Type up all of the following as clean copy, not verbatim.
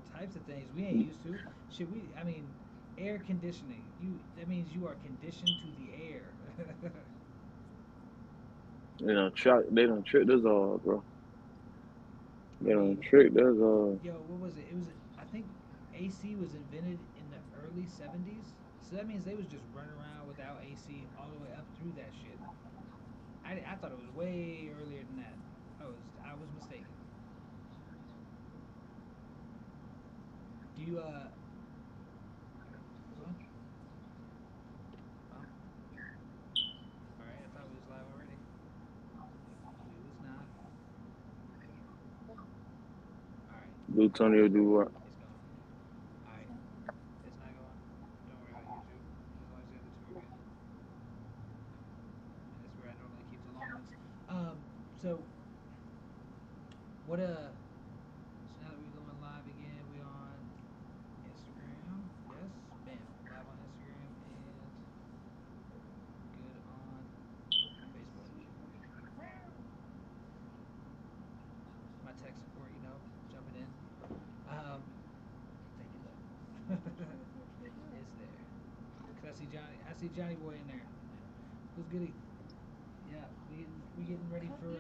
all types of things we ain't used to. Should we? I mean, air conditioning. That means you are conditioned to the air. They don't trick us all, bro. I They don't mean, trick us all. yo, what was it? It was I think AC was invented in the early '70s, so that means they was just running around without AC all the way up through that shit. I thought it was way earlier than that. I was mistaken. Do you hold on? Oh, all right. I thought we was live already. We was not. All right, Do Tony will do what? it's gone. All right, it's not going. Don't worry about YouTube. As long as the other two are good. And this is where I normally keep the long ones. So what so now that we're going live again, we on Instagram. Yes, bam, live on Instagram and good on Facebook. My tech support, jumping in. Um, thank you, love. It's there. Cause I see Johnny Boy in there. Who's goody? Yeah, we getting ready for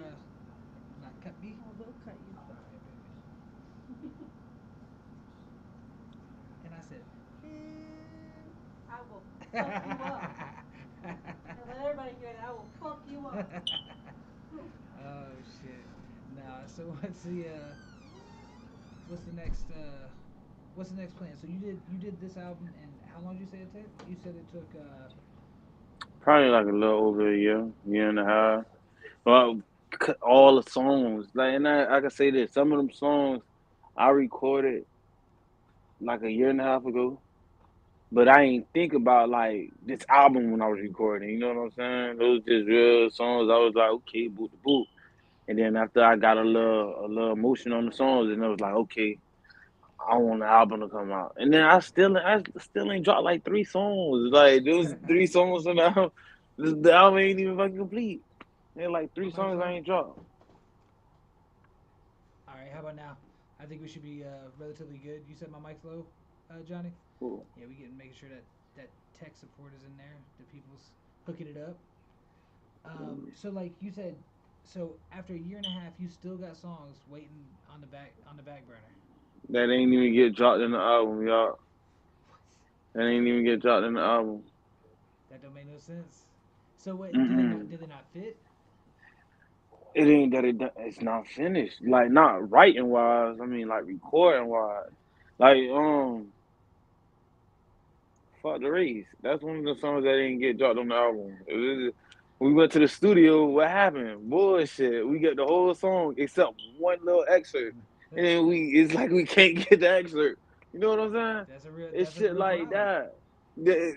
not cut me. I will cut you. All right, baby. And I said, I will fuck you up. And let everybody hear that. I will fuck you up. oh shit. Nah. So what's the next what's the next plan? So you did this album, and how long did you say it took? You said it took Probably like a little over a year and a half. Well, all the songs, like, and I can say this: some of them songs I recorded like a year and a half ago, but I ain't think about like this album when I was recording. You know what I'm saying? Those just real songs. I was like, okay, boot the boot. And then after I got a little emotion on the songs, and I was like, okay, I want the album to come out. And then I still ain't dropped like 3 songs. Like those 3 songs on the album, the album ain't even fucking complete. And like my three mic's songs I low. ain't dropped. All right, how about now? I think we should be relatively good. You said my mic's low, Johnny. Cool. Yeah, we getting making sure that tech support is in there. The people's hooking it up. So like you said, so after a year and a half, you still got songs waiting on the back burner. That ain't even get dropped in the album, y'all. That ain't even get dropped in the album. That don't make no sense. So what did they not Mm-mm. did they not fit? It ain't that it's not finished. Like not writing wise. I mean like recording wise. Like fuck the race. That's one of the songs that didn't get dropped on the album. We went to the studio. What happened? Bullshit. We get the whole song except one little excerpt, and then it's like we can't get the excerpt. You know what I'm saying? that's a real It's that's a shit real like problem. that.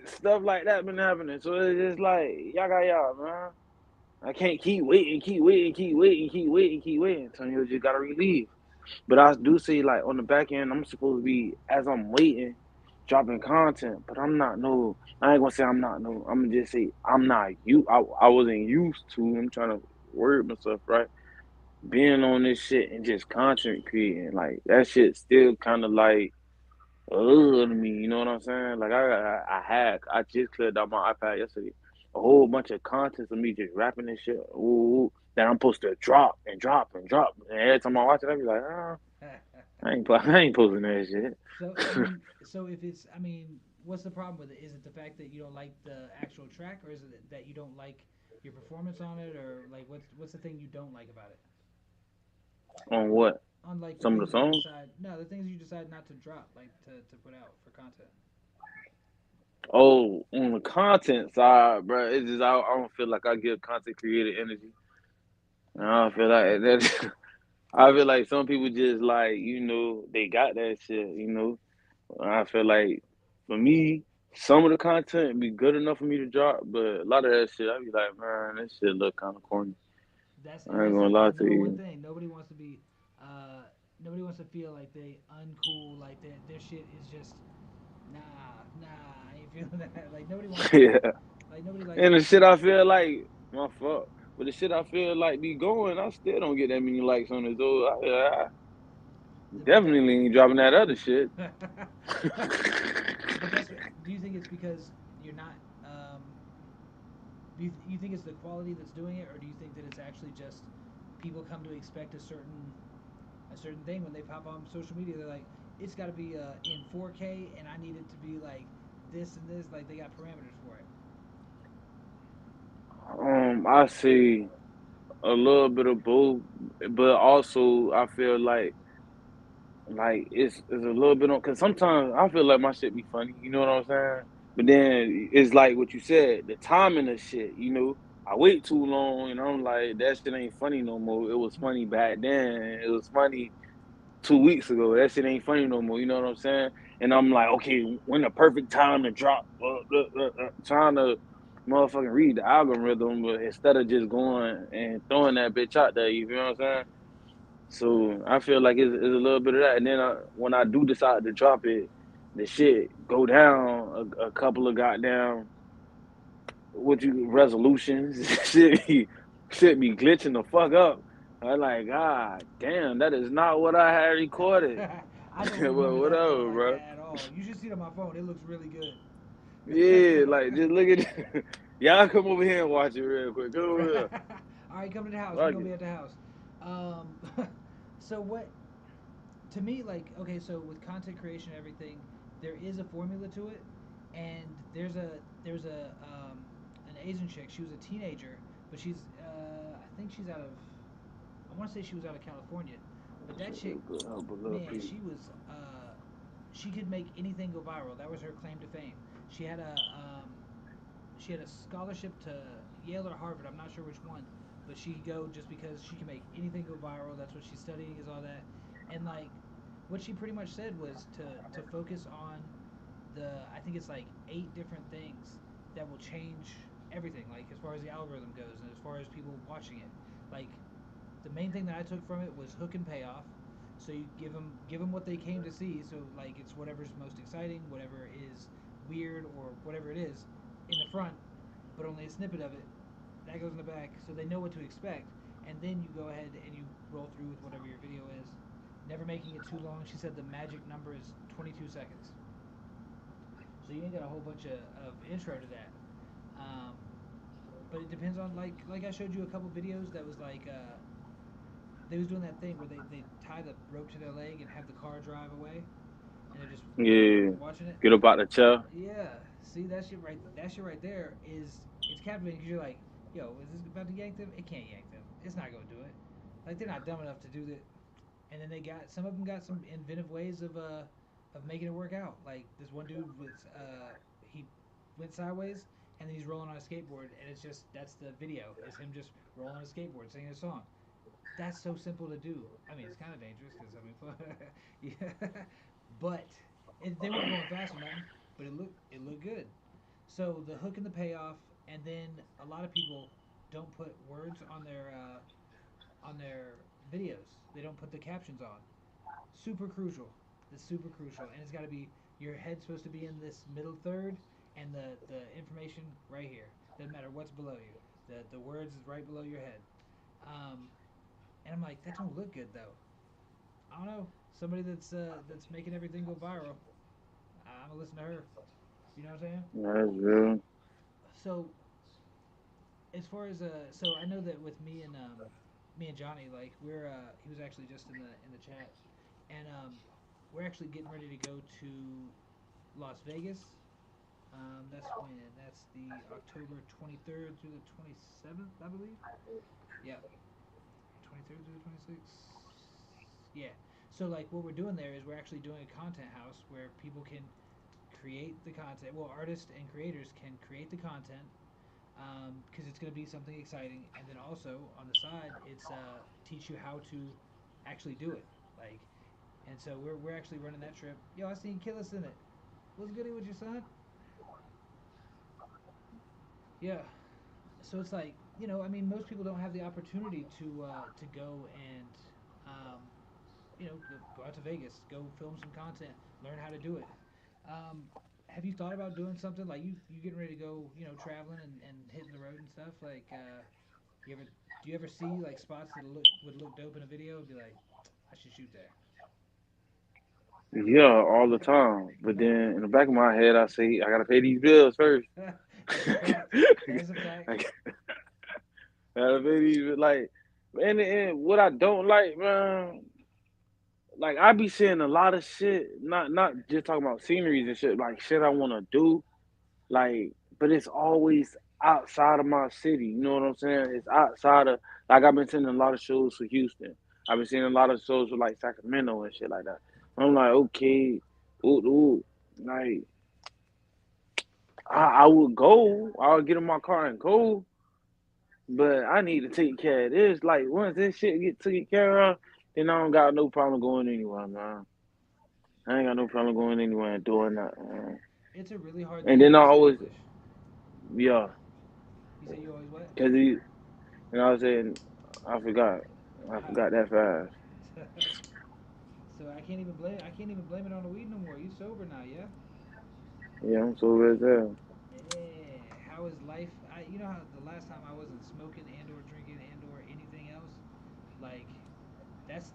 Stuff like that been happening. So it's just like y'all got y'all, man. I can't keep waiting, keep waiting, keep waiting, keep waiting, keep waiting. Antonio just gotta relieve. But I do see like on the back end, I'm supposed to be as I'm waiting, dropping content. But I'm not no. I ain't gonna say I'm not no. I'm gonna just say I'm not you. I wasn't used to. I'm trying to word myself right. Being on this shit and just content creating like that shit still kind of like to me. You know what I'm saying? Like I just cleared out my iPad yesterday. A whole bunch of content of me just rapping this shit. Ooh, that I'm supposed to drop and drop and drop. And every time I watch it, I be like, I ain't posting that so I shit. mean, so if it's I mean, what's the problem with it? Is it the fact that you don't like the actual track, or is it that you don't like your performance on it, or like what's the thing you don't like about it? On what? On like the Some of the things that you songs? decide, no, the things you decide not to drop, like to put out for content. Oh, on the content side, bro, it's just I don't feel like I give content creator energy. I Okay. don't feel like that. I feel like some people just like they got that shit. I feel like for me, some of the content be good enough for me to drop, but a lot of that shit, I be like, man, that shit look kind of corny. I ain't That's gonna lie the to number one you. thing. Uh, nobody wants to feel like they uncool, like their shit is just nah, nah. I ain't feeling that. Like nobody wants that. Yeah, Like nobody likes and when the their shit shit I is feel uncool. like my fuck, but the shit I feel like be going, I still don't get that many likes on it. So but that. Definitely ain't dropping that other shit. But that's. Do you think it's because you're not? Do you think it's the quality that's doing it, or do you think that it's actually just people come to expect a certain thing when they pop on social media? They're like, it's got to be in 4K, and I need it to be like this and this. Like they got parameters for it. I see a little bit of both, but also I feel like it's a little bit on because sometimes I feel like my shit be funny, you know what I'm saying? But then it's like what you said, the timing of shit, you know. I wait too long and I'm like, that shit ain't funny no more. It was funny back then. It was funny 2 weeks ago. That shit ain't funny no more. You know what I'm saying? And I'm like, okay, when the perfect time to drop? Trying to motherfucking read the algorithm, but instead of just going and throwing that bitch out there, you know what I'm saying? So I feel like it's a little bit of that. And then when I do decide to drop it, the shit go down a couple of goddamn what you resolutions. shit be glitching the fuck up. I'm like, God damn, that is not what I had recorded. I don't Well, remember that shit whatever, like bro. that at all. You should see it on my phone. It looks really good. Yeah, like just look at y'all come over here and watch it real quick. Come over here. All right, come to the house. We're Fuck gonna be it. at the house. Um, so what? To me, like, okay, so with content creation and everything, there is a formula to it, and there's an Asian chick. She was a teenager, but I think she's out of. I want to say she was out of California, but that chick, Help a little man, Pete. she could make anything go viral. That was her claim to fame. She had a she had a scholarship to Yale or Harvard. I'm not sure which one, but she could go just because she can make anything go viral. That's what she's studying is all that, and like what she pretty much said was to focus on the I think it's like 8 different things that will change everything. Like as far as the algorithm goes, and as far as people watching it, like the main thing that I took from it was hook and payoff. So you give them what they came to see. So like it's whatever's most exciting, whatever is weird or whatever it is in the front, but only a snippet of it. That goes in the back, so they know what to expect. And then you go ahead and you roll through with whatever your video is. Never making it too long. She said the magic number is 22 seconds. So you ain't got a whole bunch of intro to that. Um, but it depends on like I showed you a couple videos that was like they was doing that thing where they tie the rope to their leg and have the car drive away, and they're just Yeah. watching it. Get up out the chair. Yeah, see that shit right. That shit right there is it's captivating because you're like, yo, is this about to yank them? It can't yank them. It's not gonna do it. Like they're not dumb enough to do that. And then they got some of them got some inventive ways of making it work out. Like this one dude was he went sideways and then he's rolling on a skateboard and it's just that's the video is him just rolling on a skateboard singing a song. That's so simple to do. I mean, it's kind of dangerous because I mean, yeah, but they weren't going fast or nothing. But it looked good. So the hook and the payoff, and then a lot of people don't put words on their videos. They don't put the captions on. Super crucial. It's super crucial, and it's got to be your head's supposed to be in this middle third, and the information right here. Doesn't matter what's below you. The words is right below your head. Um, and I'm like, that don't look good though. I don't know. Somebody that's making everything go viral. I'm gonna listen to her. You know what I'm saying? That's real. So as far as so I know that with me and Johnny, like he was actually just in the chat, and we're actually getting ready to go to Las Vegas. That's when? That's the October 23rd through the 27th, I believe. Yeah, 23rd through the 26th. Yeah. So like what we're doing there is we're actually doing a content house where people can create the content. Well, artists and creators can create the content because it's going to be something exciting, and then also on the side, it's teach you how to actually do it. Like, and so we're actually running that trip. Yo, I seen Killis in it. What's goody with your son? Yeah. So it's like I mean, most people don't have the opportunity to go and um, go out to Vegas, go film some content, learn how to do it. Um, have you thought about doing something like you getting ready to go, traveling and hitting the road and stuff? Like, you ever do you ever see like spots that would look dope in a video and be like, I should shoot there? Yeah, all the time. But then in the back of my head, I say I gotta pay these bills first. That's a fact. That is a fact. I gotta pay these like. In the end, what I don't like, man, like I be seeing a lot of shit. Not just talking about sceneries and shit. Like shit I want to do. Like, but it's always outside of my city. You know what I'm saying? It's outside of like I've been seeing a lot of shows for Houston. I've been seeing a lot of shows for like Sacramento and shit like that. I'm like, okay, ooh, ooh. Like I would go. I'll get in my car and go. But I need to take care of this. Like once this shit get taken care of, then I don't got no problem going anywhere, man. I ain't got no problem going anywhere and doing that, man. It's a really hard And thing then to I always, establish. yeah, You say you always what? cause he, you know what I'm saying? I forgot. I How? forgot that fast. So I can't even blame it on the weed no more. You sober now, yeah? Yeah, I'm sober as hell. Yeah. How is life? You know how the last time I wasn't smoking and or drinking and or anything else? Like that's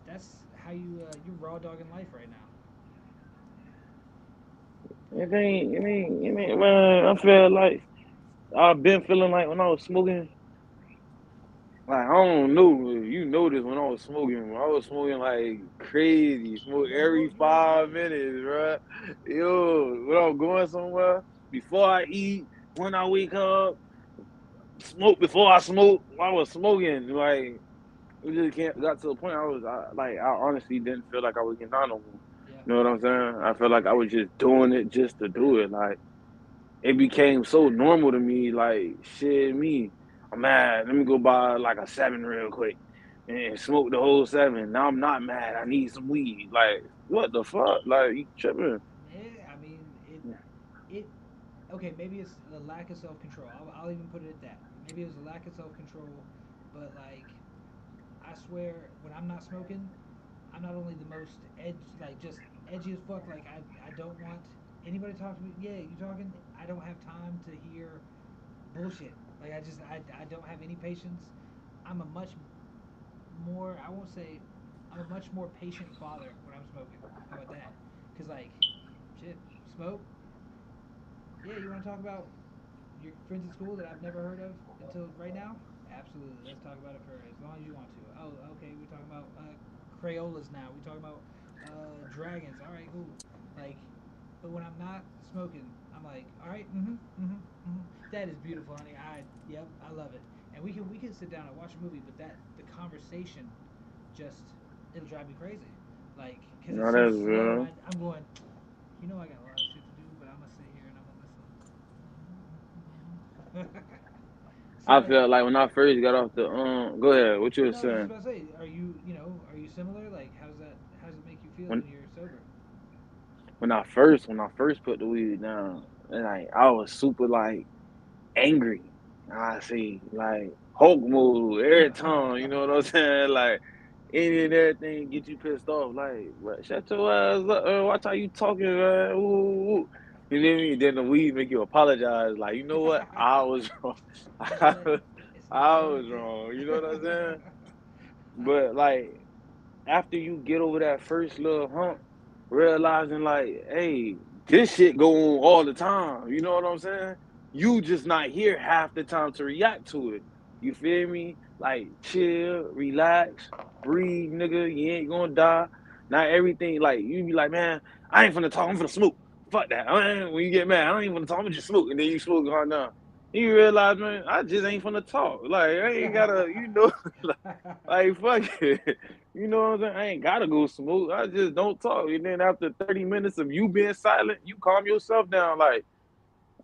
how you're raw dogging life right now. Man, I feel like I've been feeling like when I was smoking, like I don't know if you noticed when I was smoking like crazy, smoke every You were telling 5 minutes, bro. Yo, when I'm going somewhere, before I eat, when I wake up, smoke before I smoke, I was smoking. Like it just can't got to a point I honestly didn't feel like I was getting on no more. yeah, You know what I'm saying? I felt I like I agree. was just doing it just to do it. Like it became so normal to me. Like shit, me, I'm mad. Let me go buy like a seven real quick and smoke the whole seven. Now I'm not mad. I need some weed. Like what the fuck? Like you tripping? Yeah, I mean it okay, maybe it's a lack of self control. I'll even put it at that. Maybe it was a lack of self control, but like I swear when I'm not smoking, I'm not only the most like just edgy as fuck. Like I don't want anybody to talk to me. Yeah, you talking? I don't have time to hear bullshit. Like I don't have any patience. I'm a much more. I won't say. I'm a much more patient father when I'm smoking. How about that? Cause like, shit, smoke. Yeah, you want to talk about your friends at school that I've never heard of until right now? Absolutely. Let's talk about it for as long as you want to. Oh, okay. We're talking about Crayolas now. We're talking about dragons. All right, cool. Like, but when I'm not smoking, I'm like, all right, that is beautiful, honey. Yep, I love it. And we can sit down and watch a movie, but that the conversation just it'll drive me crazy. Like, cause it's No, so that's slow, and real. I'm going, you know, I got a lot of shit to do, but I'm gonna sit here and I'm gonna listen. So I like, felt like when I first got off the go ahead. What you were no, I was just saying? about to say, are you similar? Like, how does it make you feel When when you're sober? when I first put the weed down, and like I was super like angry. I see like Hulk move every time. You know what I'm saying? Like any and everything get you pissed off. Like, what? Shut your ass up. Watch how you talking, man. Ooh, ooh, ooh. You know what I mean? Then the weed make you apologize. Like, you know what? I was wrong. You know what? It's I never was worth it. wrong. You know what I'm saying? But like after you get over that first little hump, realizing like, hey, this shit go on all the time. You know what I'm saying? You just not here half the time to react to it. You feel me? Like chill, relax, breathe, nigga. You ain't gonna die. Not everything like you be like, man, I ain't finna talk. I'm finna smoke. Fuck that. When you get mad, I ain't finna talk. I'm just smoke, and then you smoke hard now. You realize, man, I just ain't finna talk. Like I ain't gotta, like fuck it. You know what I'm saying? I ain't gotta go smoke. I just don't talk. And then after 30 minutes of you being silent, you calm yourself down. Like,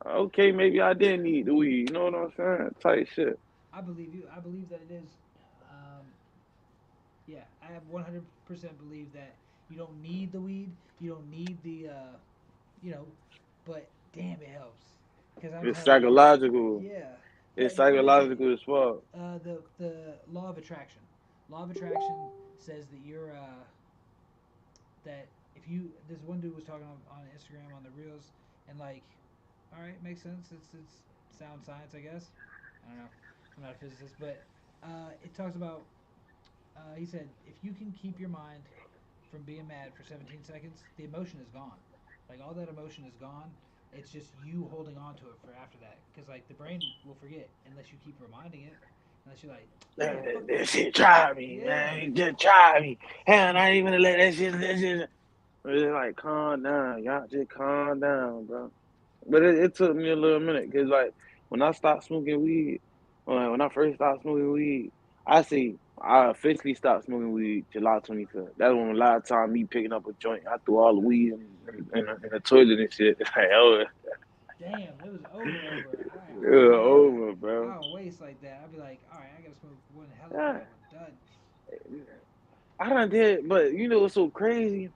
okay, maybe I didn't need the weed. You know what I'm saying? Type shit. I believe you. I believe that it is. Um, yeah, I have 100% believe that you don't need the weed. You don't need the, but damn, it helps. Because I'm It's telling you, psychological. yeah. It's What they say? psychological as fuck. The law of attraction. Law of attraction says that that if you this one dude was talking on Instagram on the reels and like, all right, makes sense. It's sound science, I guess. I don't know. I'm not a physicist, but it talks about. He said if you can keep your mind from being mad for 17 seconds, the emotion is gone. Like all that emotion is gone. It's just you holding on to it for after that. Because like the brain will forget unless you keep reminding it. Unless you're like, yeah, fuck That that shit. shit try me, Yeah. man. Just try me. Hell, I ain't even gonna let that shit. It's like, calm down. Y'all just calm down, bro. But it took me a little minute because, like, when I stopped smoking weed, when I first started smoking weed, I officially stopped smoking weed July 25th. That's when a lot of time me picking up a joint. I threw all the weed in the toilet and shit. Like, oh, Damn, it was over. it I don't was do that. over, I bro. don't waste like that. I'd be like, all right, I gotta smoke one hell of a Yeah, pack. I'm done. I done did, but you know what's so crazy?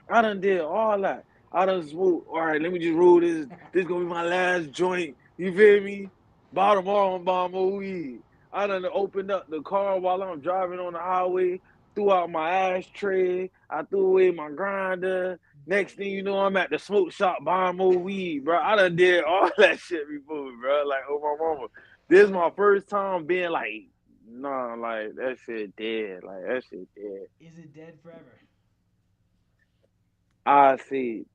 I done did all that. I done smoked. All right, let me just roll this. This gonna be my last joint. You feel me? Bottom on bomb more weed. I done opened up the car while I'm driving on the highway. Threw out my ashtray. I threw away my grinder. Next thing you know, I'm at the smoke shop buying more weed, bro. I done did all that shit before, bro. Like, oh my mama. This is my So, first time being like, nah, like that shit dead. Like that shit dead. is it dead forever? I see.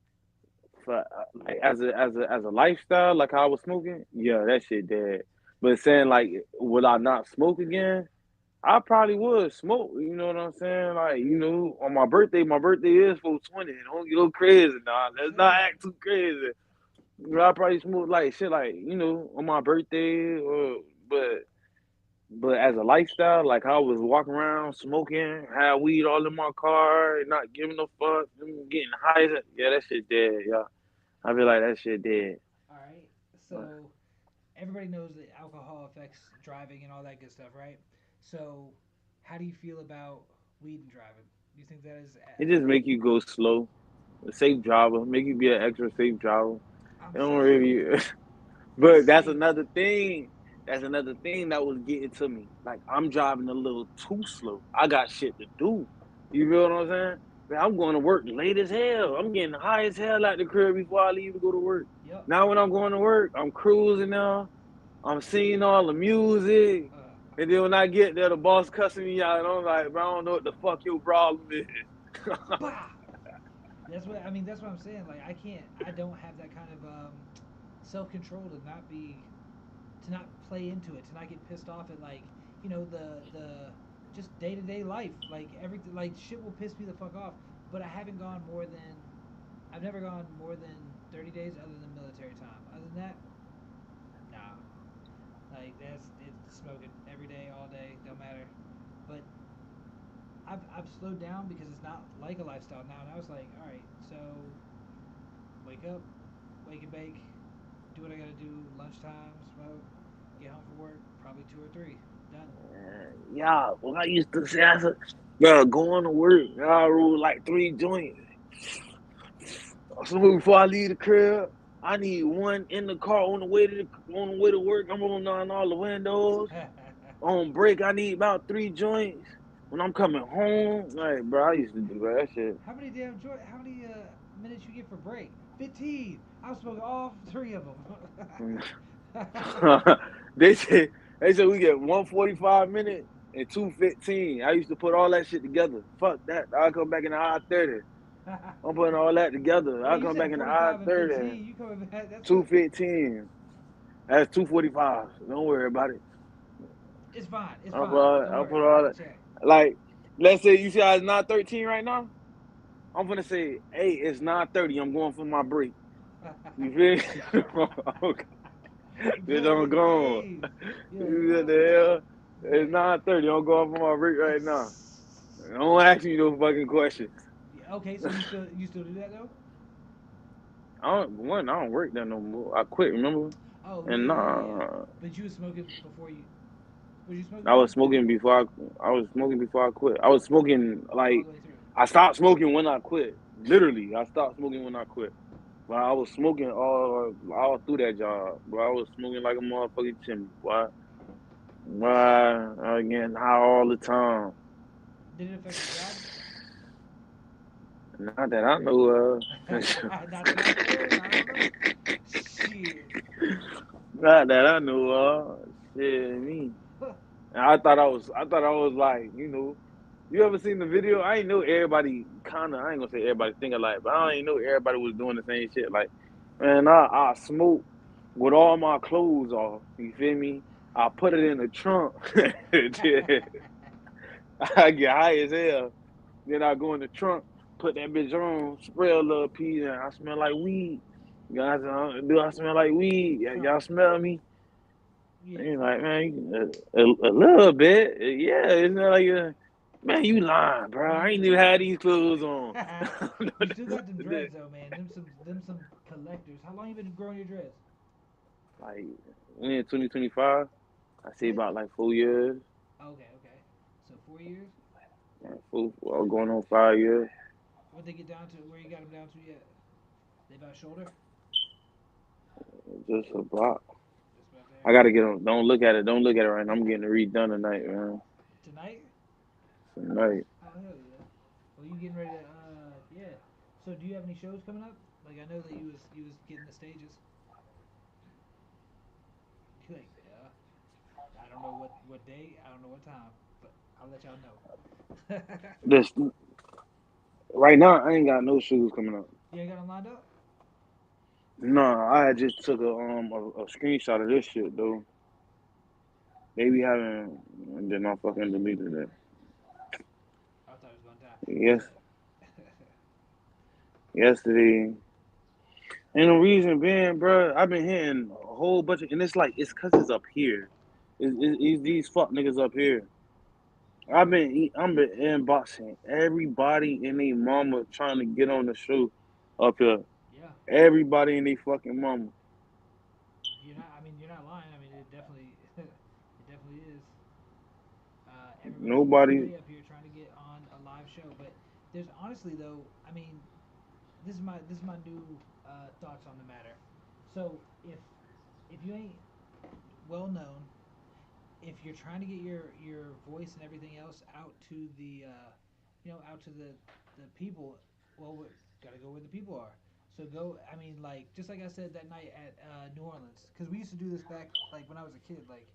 For like as a lifestyle, like how I was smoking, yeah, that shit dead. But saying like, would I not smoke again? I probably would smoke. You know what I'm saying? Like, on my birthday is 420. Don't get crazy now. Let's not Yeah. act too crazy. I probably smoke like shit, like on my birthday, but but as a lifestyle, like I was walking around smoking, had weed all in my car, not giving a fuck, getting high. Yeah, that shit dead. Yeah, I feel like that shit dead. All right. So everybody knows that alcohol affects driving and all that good stuff, right? So how do you feel about weed and driving? Do you think that is? It just make you go slow. A safe driver, make you be an extra safe driver. It I'm don't saying really. it's But that's safe. another thing. That's another thing that was getting to me. Like I'm driving a little too slow. I got shit to do. You feel what I'm saying? Man, I'm going to work late as hell. I'm getting high as hell at the crib before I leave to go to work. Yep. Now when I'm going to work, I'm cruising now. I'm singing all the music. And then when I get there, the boss cussing me out, and I'm like, bro, I don't know what the fuck your problem is. Bah! That's what I mean. That's what I'm saying. Like I can't. I don't have that kind of self control to not play into it, to not get pissed off at like the just day to day life. Like everything, like shit will piss me the fuck off. But I've never gone more than 30 days other than military time. Other than that, nah. Like it's smoking every day, all day, don't matter. But I've slowed down because it's not like a lifestyle now. And I was like, all right, so wake up, wake and bake, do what I gotta do, lunchtime, smoke, get home from work, probably two or three, done. Yeah, well, I used to say, I said, bro, going to work, I roll like 3 joints. So before I leave the crib, I need one in the car on the way to work. I'm rolling down all the windows. On break, I need about 3 joints. When I'm coming home, like bro, I used to do that shit. How many minutes you get for break? 15. I was smoking all three of them. they said we get 145 minutes and 2:15. I used to put all that shit together. Fuck that. I'll come back in the hour 30. I'm putting all that together. Well, I'll you come back said in the hour 45 and 30. 15. You coming back? That's what. 2:15. That's 2:45. Don't worry about it. It's fine. It's I'll fine. Don't put worry. I all can that. check. Like, let's say you see how it's 9:13 right now. I'm gonna say, hey, it's 9:30. I'm going for my break. You feel me? Bitch, I'm gone. Hey, you're like, What what? the hell? It's Yeah. 9:30. I'm going for my break right now. Don't ask me no fucking questions. Okay, so you still do that though? I don't work there no more. I quit, remember? Oh yeah, And yeah, yeah, yeah. nah, But you was smoking before you. Was you smoking I before was you quit? smoking before I was smoking before I quit. I was smoking All like the way through. I stopped smoking when I quit. Literally, I stopped smoking when I quit. But I was smoking all through that job. But I was smoking like a motherfucking chimney. Why I was getting high all the time. Did it affect your job? Not that I know of. Not that I know. I don't know. Shit. Not that I know of. Shit, me. And I thought I was like, You ever seen the video? I ain't know everybody kinda. I ain't gonna say everybody think alike, but I ain't know everybody was doing the same shit. Like, man, I smoke with all my clothes off. You feel me? I put it in the trunk. I get high as hell. Then I go in the trunk, put that bitch on, spray a little pee, and I smell like weed. Guys, do I smell like weed? Huh. Y'all smell me? Yeah. And you're like, man, a little bit. Yeah, it's not like, man, you lying, bro. You I used ain't to. even had these clothes on. You still got them dreads though, man. Them some collectors. How long you been growing your dreads? Like, we in 2025. I say What? about like 4 years. Okay, okay. So 4 years. Well, going on 5 years. What they get down to? Where you got them down to yet? They about shoulder? Just about. Just about there. I gotta get them. Don't look at it. Don't look at it right now. I'm getting it redone tonight, man. Tonight? Tonight. Oh hell yeah. Well, you getting ready to? Yeah. So do you have any shows coming up? Like I know that you was getting the stages. Like, yeah. I don't know what day. I don't know what time, but I'll let y'all know. This right now, I ain't got no shoes coming up. You ain't got them lined up? No, I had just took a screenshot of this shit though. They be having, and then I fucking deleted it. I thought it was gonna die. Yes, Yeah. yesterday. And the reason being, bro, I've been hitting a whole bunch of, and it's like it's cause it's up here. It's these fuck niggas up here. I'm been inboxing everybody and they mama trying to get on the show up here. Yeah. Everybody and they fucking mama. You're not. I mean, you're not lying. I mean, it definitely, it definitely is. Nobody. Everybody up here trying to get on a live show, but there's honestly though. I mean, this is my new thoughts on the matter. So if you ain't well known, if you're trying to get your voice and everything else out to the out to the people, well, we gotta go where the people are. So go. I mean, like just like I said that night at New Orleans, because we used to do this back like when I was a kid. Like,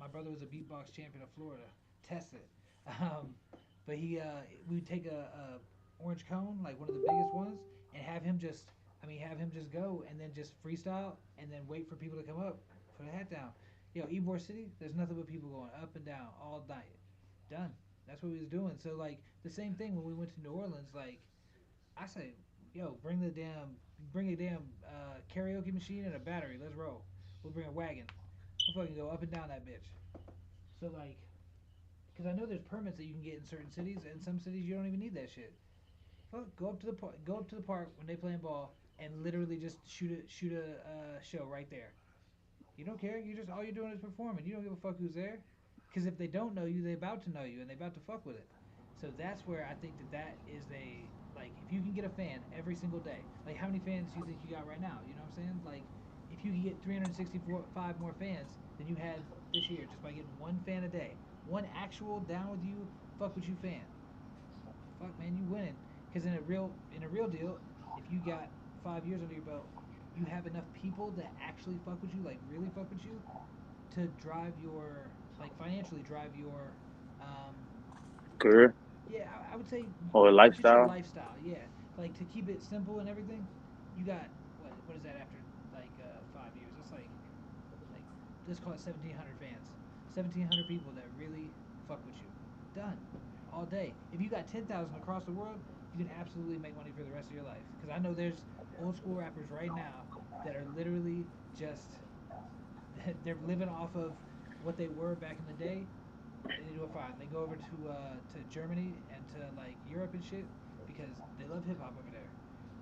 my brother was a beatbox champion of Florida. Test it. Um, but we would take a orange cone, like one of the biggest ones, and have him just go and then just freestyle and then wait for people to come up, put a hat down. Yo, Ybor City, there's nothing but people going up and down all night. Done. That's what we was doing. So like the same thing when we went to New Orleans. Like I say, yo, bring a damn karaoke machine and a battery. Let's roll. We'll bring a wagon. We'll fucking go up and down that bitch. So like, because I know there's permits that you can get in certain cities, and some cities you don't even need that shit. Fuck, go up to the park when they playing ball, and literally just shoot a show right there. You don't care. You just all you're doing is performing. You don't give a fuck who's there. Because if they don't know you, they about to know you and they about to fuck with it. So that's where I think that is a like if you can get a fan every single day. Like how many fans do you think you got right now? You know what I'm saying? Like if you can get 365 more fans than you had this year just by getting one fan a day, one actual down with you, fuck with you fan. Fuck man, you winning. Because in a real deal, if you got 5 years under your belt, you have enough people that actually fuck with you, like really fuck with you, to drive your like financially drive your um Career yeah I would say or you could say lifestyle. lifestyle, yeah, like to keep it simple and everything. You got what is that after like 5 years? That's like let's call it 1,700 fans, 1,700 people that really fuck with you. Done all day. If you got 10,000 across the world, you can absolutely make money for the rest of your life. Because I know there's old school rappers right now that are literally just they're living off of what they were back in the day, and they do it fine. They go over to Germany and to like Europe and shit because they love hip hop over there.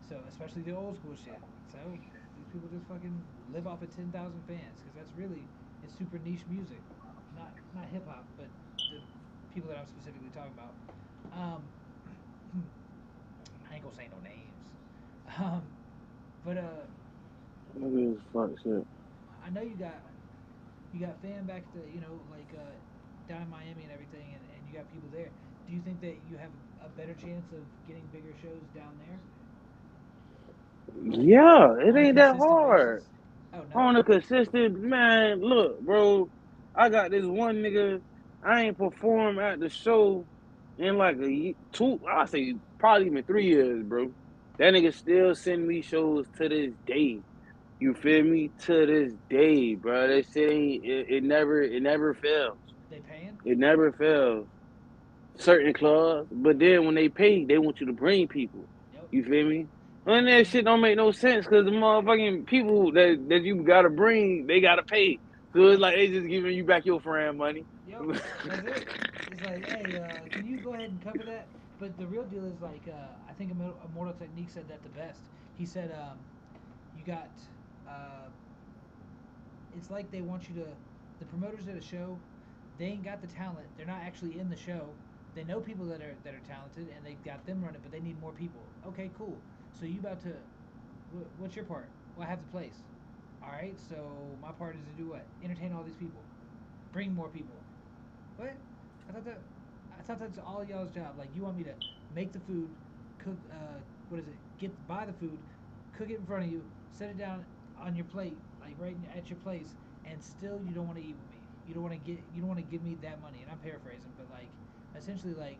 So especially the old school shit. So these people just fucking live off of 10,000 fans because that's really it's super niche music, not hip hop, but the people that I'm specifically talking about. Um, I ain't gonna say no names. Um, but Niggas fuck shit. I know you got fan back to like down in Miami and everything, and you got people there. Do you think that you have a better chance of getting bigger shows down there, like Yeah, it on a ain't that consistent hard. basis? Oh no. On a consistent man, look, bro. I got this one nigga. I ain't perform at the show. in like two, I say probably even 3 years, bro. That nigga still send me shows to this day. You feel me? To this day, bro. That shit ain't it never fails. They paying? It never fails. Certain clubs, but then when they pay, they want you to bring people. Yep. You feel me? That's And what I'm that saying. shit don't make no sense because the motherfucking people that you gotta bring, they gotta pay. So it's Yep. like they just giving you back your friend money. Yep. That's it. It's like, hey, can you go ahead and cover that? But the real deal is like, I think Immortal Technique said that the best. He said, you got, uh, it's like they want you to, the promoters at a show, they ain't got the talent. They're not actually in the show. They know people that are talented, and they got them running, but they need more people. Okay, cool. So you about to, what's your part? Well, I have the place. All right. So my part is to do what? Entertain all these people. Bring more people. What? I thought that. I thought that's all y'all's job. Like you want me to make the food, cook. What is it? Buy the food, cook it in front of you, set it down on your plate, like right at your place, and still you don't want to eat with me. You don't want to get. You don't want to give me that money. And I'm paraphrasing, but like essentially like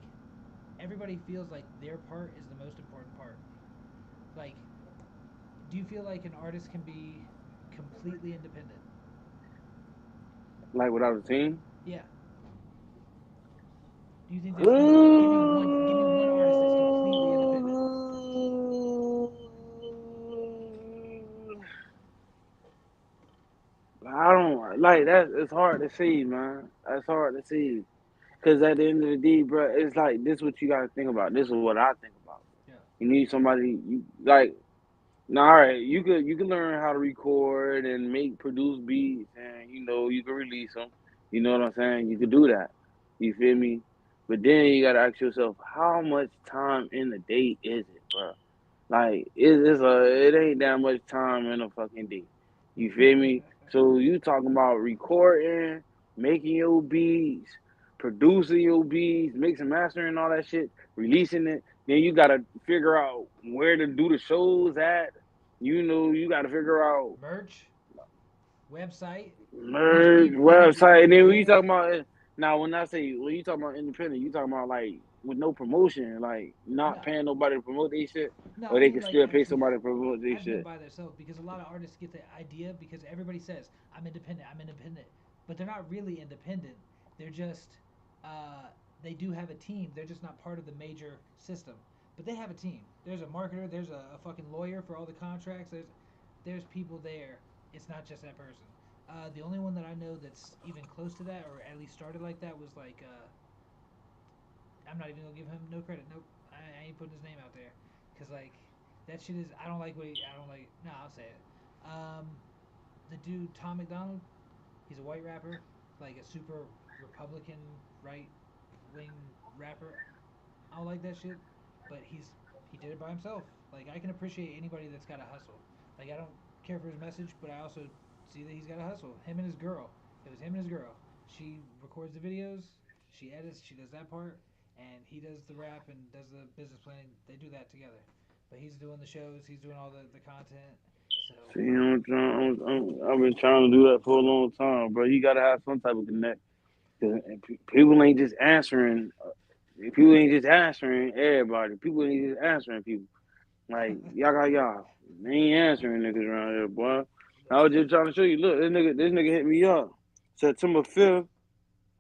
everybody feels like their part is the most important part. Like, do you feel like an artist can be completely independent? Like without a team. Yeah. Do you think there's give me one artist that's completely independent? I don't like that. It's hard to see, man. That's hard to see. Cause at the end of the day, bro, it's like this. What you gotta think about. This is what I think about. Yeah. You need somebody. You like. Now, all right. You can learn how to record and make produce beats, and you can release them. You know what I'm saying? You can do that. You feel me? But then you gotta ask yourself, how much time in the day is it, bro? Like it ain't that much time in a fucking day. You feel me? So you talking about recording, making your beats, producing your beats, mixing, mastering, all that shit, releasing it. Then you gotta figure out where to do the shows at. You gotta figure out Merch, website, merge, who's your website. And people then when you there? talking about now, when you talking about independent, you talking about like with no promotion, like not No, paying nobody to promote their shit, no, or I they mean can like still pay actually somebody to promote their have them shit. by themselves because a lot of artists get the idea because everybody says I'm independent, but they're not really independent. They're just they do have a team. They're just not part of the major system, but they have a team. There's a marketer. There's a fucking lawyer for all the contracts. There's people there. It's not just that person. The only one that I know that's even close to that, or at least started like that, was like I'm not even gonna give him no credit. Nope, I ain't putting his name out there, cause like that shit is. I don't like what I don't like. No, I'll say it. Um, the dude Tom McDonald, he's a white rapper, like a super Republican right wing rapper. I don't like that shit, but he did it by himself. Like I can appreciate anybody that's got a hustle. Like I don't care for his message, but I also see that he's got a hustle. Him and his girl. It was him and his girl. She records the videos, she edits, she does that part, and he does the rap and does the business planning. They do that together. But he's doing the shows, he's doing all the content. So See, I've been trying to do that for a long time, bro. You gotta have some type of connect. 'Cause people ain't just answering. People ain't just answering everybody. People ain't just answering people. Like y'all. They ain't answering niggas around here, boy. I was just trying to show you. Look, this nigga hit me up September 5th.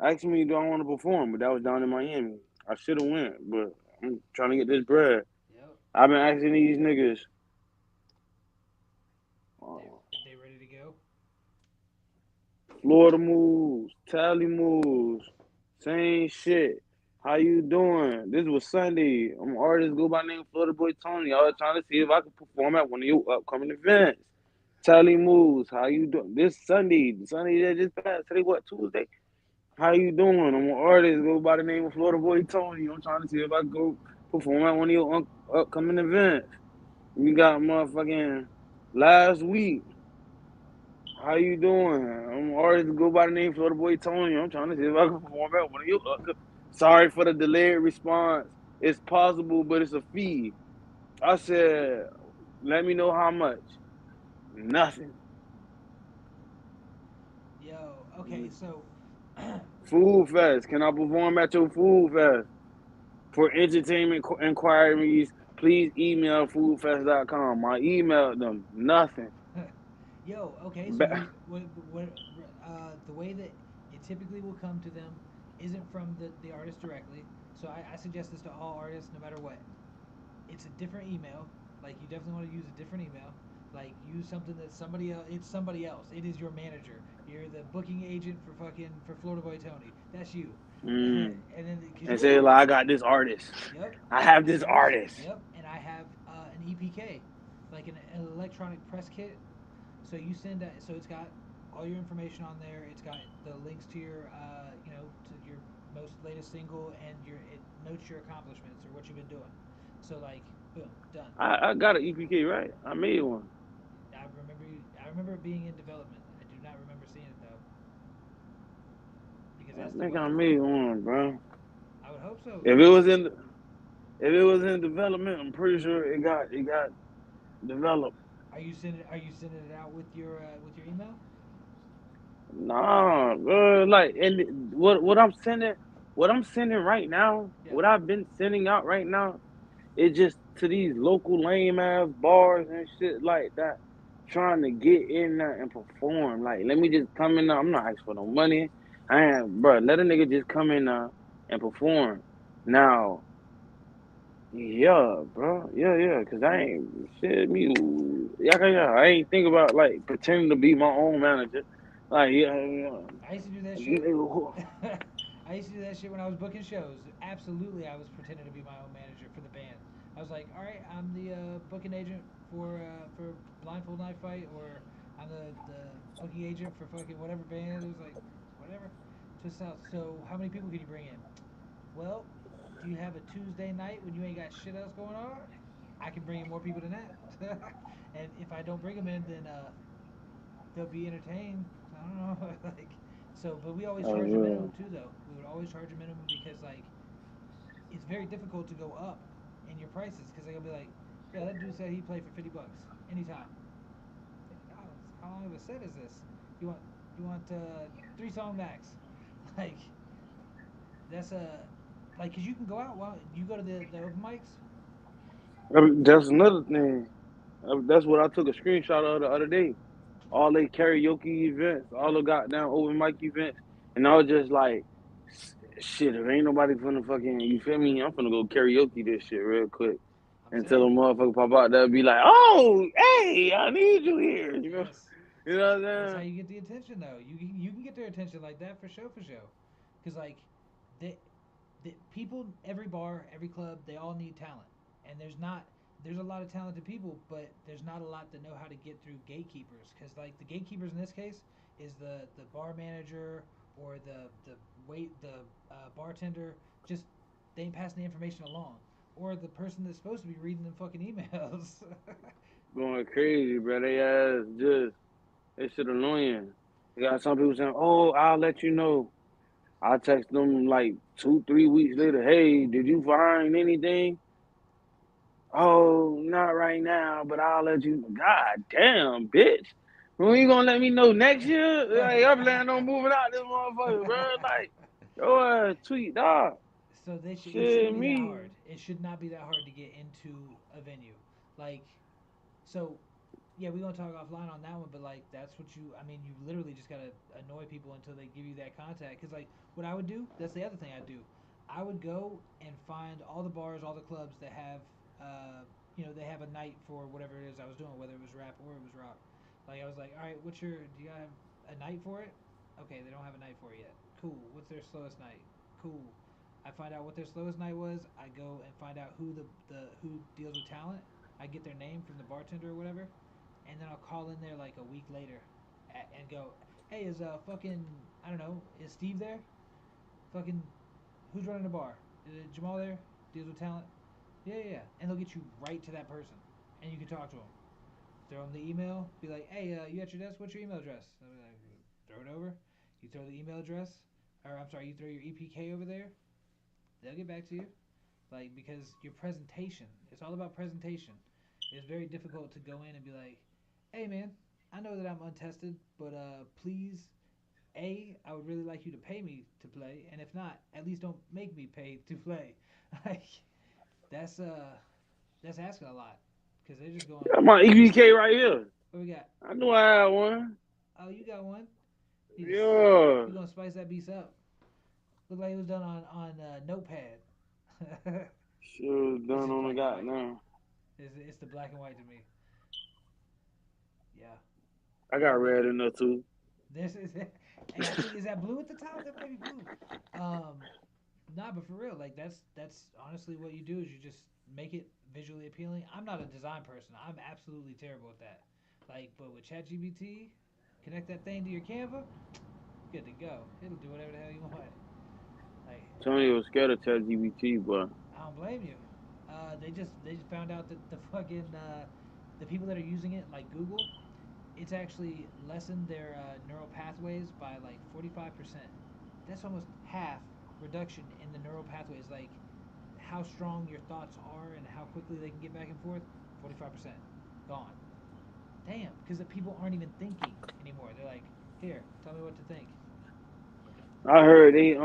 Asked me, do I want to perform? But that was down in Miami. I should have went, but I'm trying to get this bread. yep, I've been asking these niggas. they uh, they ready to go. Florida moves, Tally moves, same shit. How you doing? This was Sunday. I'm an artist, go by name Florida Boy Tony. I was trying to see if I could perform at one of your upcoming events. Tally moves, how you doing? This Sunday, the Sunday that just passed. Today what, Tuesday? How you doing? I'm an artist, go by the name of Florida Boy Tony. I'm trying to see if I could go perform at one of your upcoming events. You got motherfucking last week. How you doing? I'm an artist go by the name Florida Boy Tony. I'm trying to see if I can perform at one of you. Sorry for the delayed response. It's possible, but it's a fee. I said, let me know how much. Nothing. Yo, okay, so Food fest. Can I perform at your food fest? For entertainment inquiries, please email foodfest.com. I emailed them. Nothing. Yo, okay, so Ba- here's what the way that it typically will come to them isn't from the artist directly. So I suggest this to all artists, no matter what. It's a different email. Like you definitely want to use a different email. Like use something that somebody else. It's somebody else. It is your manager. You're the booking agent for for Florida Boy Tony. That's you. and mm. then because And you say, already. like, I got this artist. Yep. I have this artist. Yep. And I have an EPK, like an electronic press kit. So you send that. So it's got all your information on there. It's got the links to your, to your most latest single, and it notes your accomplishments or what you've been doing. So like, boom, done. I got an EPK, right? I made one. I remember it being in development. I do not remember seeing it though, because I that's the think way. I made one, bro. I would hope so. If it was in if it was in development, I'm pretty sure it got developed. Are you sending it out with your email? Nah, bro. Like, and what I'm sending right now, Yeah. what I've been sending out right now, it just to these local lame ass bars and shit like that, trying to get in there and perform. Like, let me just come in there. I'm not asking for no money. I ain't, bro. Let a nigga just come in there and perform. Now, yeah, bro. Yeah, yeah. Cause I ain't shit me. Yeah. I ain't think about like pretending to be my own manager. Like, yeah, yeah. I used to do that shit. I used to do that shit when I was booking shows. Absolutely, I was pretending to be my own manager for the band. I was like, all right, I'm the booking agent for Blindfold Night Fight, or I'm the booking agent for fucking whatever band. It was like, whatever. Just out. So, how many people can you bring in? Well, do you have a Tuesday night when you ain't got shit else going on? I can bring in more people than that. And if I don't bring them in, then they'll be entertained. I don't know, like so. But we always charge a yeah. minimum too, though. We would always charge a minimum because like it's very difficult to go up in your prices because they'll be like, yeah, that dude said he played for $50 anytime. Oh, how long of a set is this? You want you want 3 song max? Like that's a like because you can go out while you go to the open mics. That's another thing. That's what I took a screenshot of the other day. All they karaoke events, all Yep. the goddamn open mic events, and I was just like, shit, if ain't nobody finna fucking, you feel me? I'm finna go karaoke this shit real quick I'm until a saying motherfucker pop out there and be like, oh, hey, I need you here. You know, yes. you know what That's how I'm you get the attention, though. You can get their attention like that for show for show, because like they the people, every bar, every club, they all need talent, and there's a lot of talented people, but there's not a lot that know how to get through gatekeepers, because like the gatekeepers in this case is the bar manager or the bartender. Just they ain't passing the information along, or the person that's supposed to be reading them fucking emails. going crazy, bro. They ass just, it's shit annoying. You got some people saying, oh, I'll let you know. I text them like 2, 3 weeks later. Hey, did you find anything? Oh, not right now, but I'll let you. God damn, bitch. When you gonna let me know next year? Like, I'm planning on moving out this motherfucker, bro. Like, yo, tweet, dog. It shouldn't Shit, be that me. hard. It should not be that hard to get into a venue. Like so yeah, we're gonna talk offline on that one, but like that's what I mean, you literally just gotta annoy people until they give you that contact. Cause like what I would do, that's the other thing I'd do. I would go and find all the bars, all the clubs that have, they have a night for whatever it is I was doing, whether it was rap or it was rock. Like I was like, all right, do you have a night for it? Okay, they don't have a night for it yet. Cool. What's their slowest night? Cool. I find out what their slowest night was. I go and find out who deals with talent. I get their name from the bartender or whatever, and then I'll call in there like a week later, and go, hey, is fucking I don't know, is Steve there? Fucking who's running the bar? Is Jamal there? Deals with talent. Yeah, yeah, yeah. And they'll get you right to that person, and you can talk to them. Throw them the email. Be like, hey, you at your desk? What's your email address? And I'll be like, throw it over. You throw the email address, or I'm sorry, you throw your EPK over there. They'll get back to you. Like because your presentation, it's all about presentation. It's very difficult to go in and be like, hey man, I know that I'm untested, but please, I would really like you to pay me to play, and if not, at least don't make me pay to play. Like that's that's asking a lot because they're just going. Got my EBK right here. What we got? I knew I had one. Oh, you got one. You just Yeah. you gonna spice that beast up? Look like it was done on Notepad. Sure It's done just on the black and white. goddamn. It's the black and white to me. Yeah. I got red in there too. This is. Hey, I think is that blue at the top? That might be blue. Nah, but for real, like that's honestly what you do is you just make it visually appealing. I'm not a design person. I'm absolutely terrible at that. Like, but with ChatGPT, connect that thing to your Canva, good to go. It'll do whatever the hell you want. Like, Tony was scared of ChatGPT, but I don't blame you. They just found out that the fucking the people that are using it, like Google, it's actually lessened their neural pathways by like 45%. That's almost half reduction in the neural pathways. Like how strong your thoughts are and how quickly they can get back and forth. 45% gone. Damn, because the people aren't even thinking anymore. They're like, here, tell me what to think. I heard it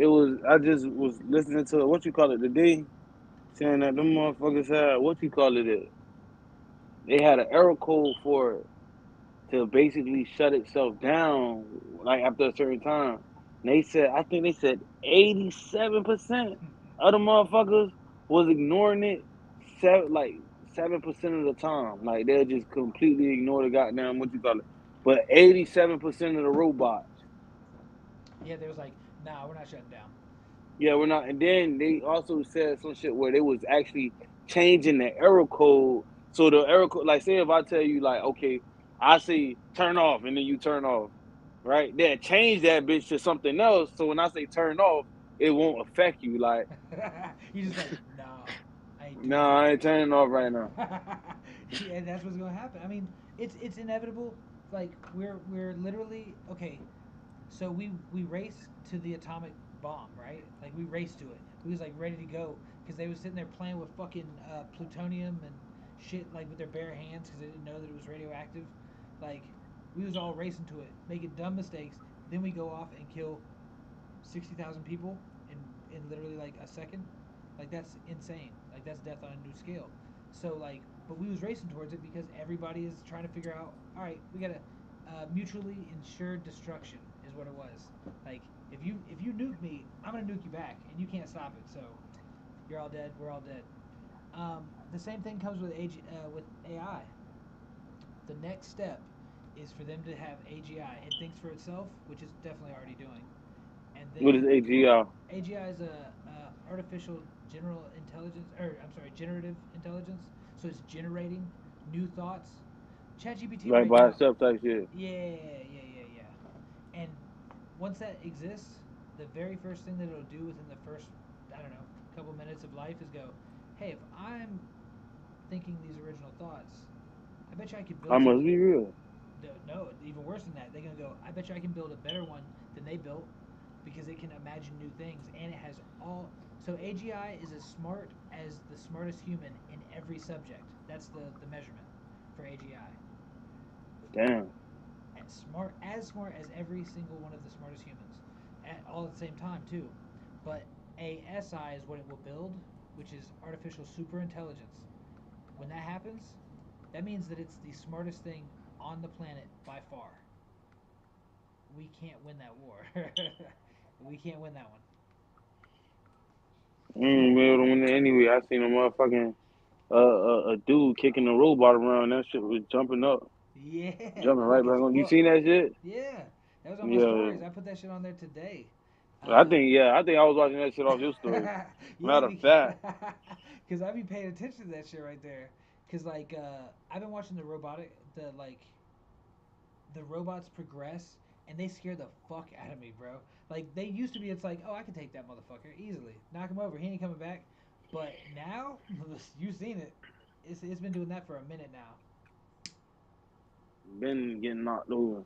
was I just was listening to what you call it today, saying that them motherfuckers had what you call it. They had an error code for it to basically shut itself down like after a certain time. And they said I think they said 87% of the motherfuckers was ignoring it 7% of the time. Like they'll just completely ignore the goddamn what you call it. But 87% of the robots. Yeah, they was like, nah, we're not shutting down. Yeah, we're not. And then they also said some shit where they was actually changing the error code. So the error code, like, say if I tell you, like, okay, I say turn off, and then you turn off, right? Then change that bitch to something else. So when I say turn off, it won't affect you. Like, You just like, nah, I ain't no, doing I ain't turning off right now. that. Yeah, that's what's gonna happen. I mean, it's inevitable. Like we're literally okay. So we raced to the atomic bomb, right? Like we raced to it. We was like ready to go because they was sitting there playing with fucking plutonium and shit like with their bare hands because they didn't know that it was radioactive. Like we was all racing to it, making dumb mistakes. Then we go off and kill 60,000 people in literally like a second. Like that's insane. Like that's death on a new scale. So like, but we was racing towards it because everybody is trying to figure out. All right, we gotta mutually ensured destruction is what it was. Like if you nuke me, I'm gonna nuke you back, and you can't stop it. So you're all dead. We're all dead. The same thing comes with AI. The next step is for them to have AGI. It thinks for itself, which it's definitely already doing, and What is then AGR? AGI is a artificial general intelligence, or I'm sorry, generative intelligence. So it's generating new thoughts. ChatGPT Like right by now, itself type shit. yeah. And once that exists, the very first thing that it'll do within the first, I don't know, couple minutes of life is go, hey, if I'm thinking these original thoughts, I bet you I could I build must something. be real. No, even worse than that. They're gonna go, I bet you I can build a better one than they built because it can imagine new things and it has all. So AGI is as smart as the smartest human in every subject. That's the measurement for AGI. Damn. As smart as every single one of the smartest humans, all at the same time too. But ASI is what it will build, which is artificial super intelligence. When that happens, that means that it's the smartest thing on the planet by far. We can't win that war. We can't win that one. Be able to win it anyway. I seen a motherfucking a dude kicking a robot around. That shit was jumping up, Yeah, jumping right quick back as on. You fuck. seen that shit? Yeah, that was on my Yeah. stories. I put that shit on there today. I Uh, think yeah. I think I was watching that shit off your story. yeah, Matter of fact. because I be paying attention to that shit right there. Cause like I've been watching the robots progress, and they scare the fuck out of me, bro. Like they used to be, it's like, oh, I can take that motherfucker easily, knock him over, he ain't coming back. But now, you've seen it. It's been doing that for a minute now, Been getting knocked over.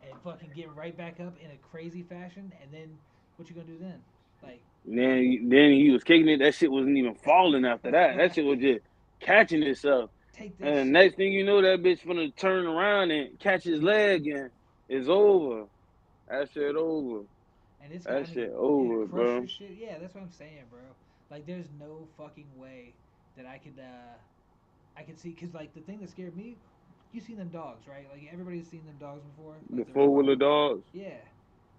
and fucking get right back up in a crazy fashion, and then what you gonna do then? Like, Then he was kicking it. That shit wasn't even falling after that. That shit was just catching itself. take And this the shit. next thing you know, that bitch gonna turn around and catch his leg and it's over. That shit over. and it's That got me. shit It over, crushed your bro. shit. Yeah, that's what I'm saying, bro. Like, there's no fucking way that I could see, cause like the thing that scared me, you seen them dogs, right? Like everybody's seen them dogs before, The like the four wheeler remote. dogs. Yeah,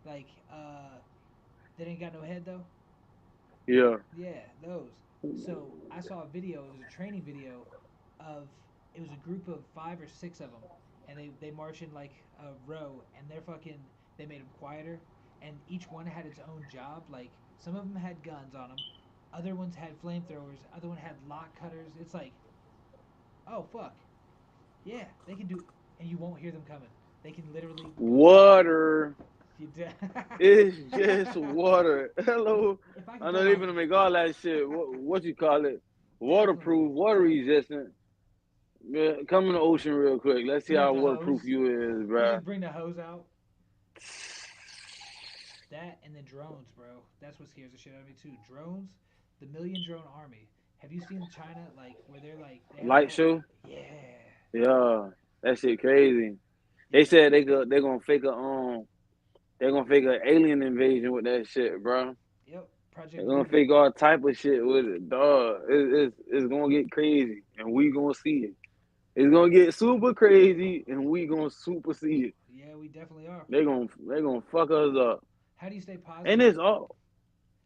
like that ain't got no head though. Yeah. Yeah, those. So I saw a video. It was a training video of it was a group of 5 or 6 of them, and they march in like a row, and they're fucking. They made them quieter, and each one had its own job. Like some of them had guns on them, other ones had flamethrowers, other one had lock cutters. It's like, oh fuck, yeah, they can do, and you won't hear them coming. They can literally go through. Water. You do. It's just water. Hello. If I could I go know they like gonna make all that shit. What you call it? definitely, Waterproof, water resistant. Yeah, come in the ocean real quick. Let's see you have how the waterproof hose. you is, You bruh. just bring the hose out. That and the drones, bro. That's what scares the shit out of me too. Drones, the million drone army. Have you seen China like where they're like they have a Light whole show. yeah Yeah, that shit crazy. They yeah said they gonna fake they gonna fake an alien invasion with that shit, bro. yep They Project gonna Blue Beam. fake all type of shit with it, dog. It's gonna get crazy, and we gonna see it. It's gonna get super crazy, and we gonna super see it. Yeah, we definitely are. They gonna fuck us up, How do you stay and positive? it's all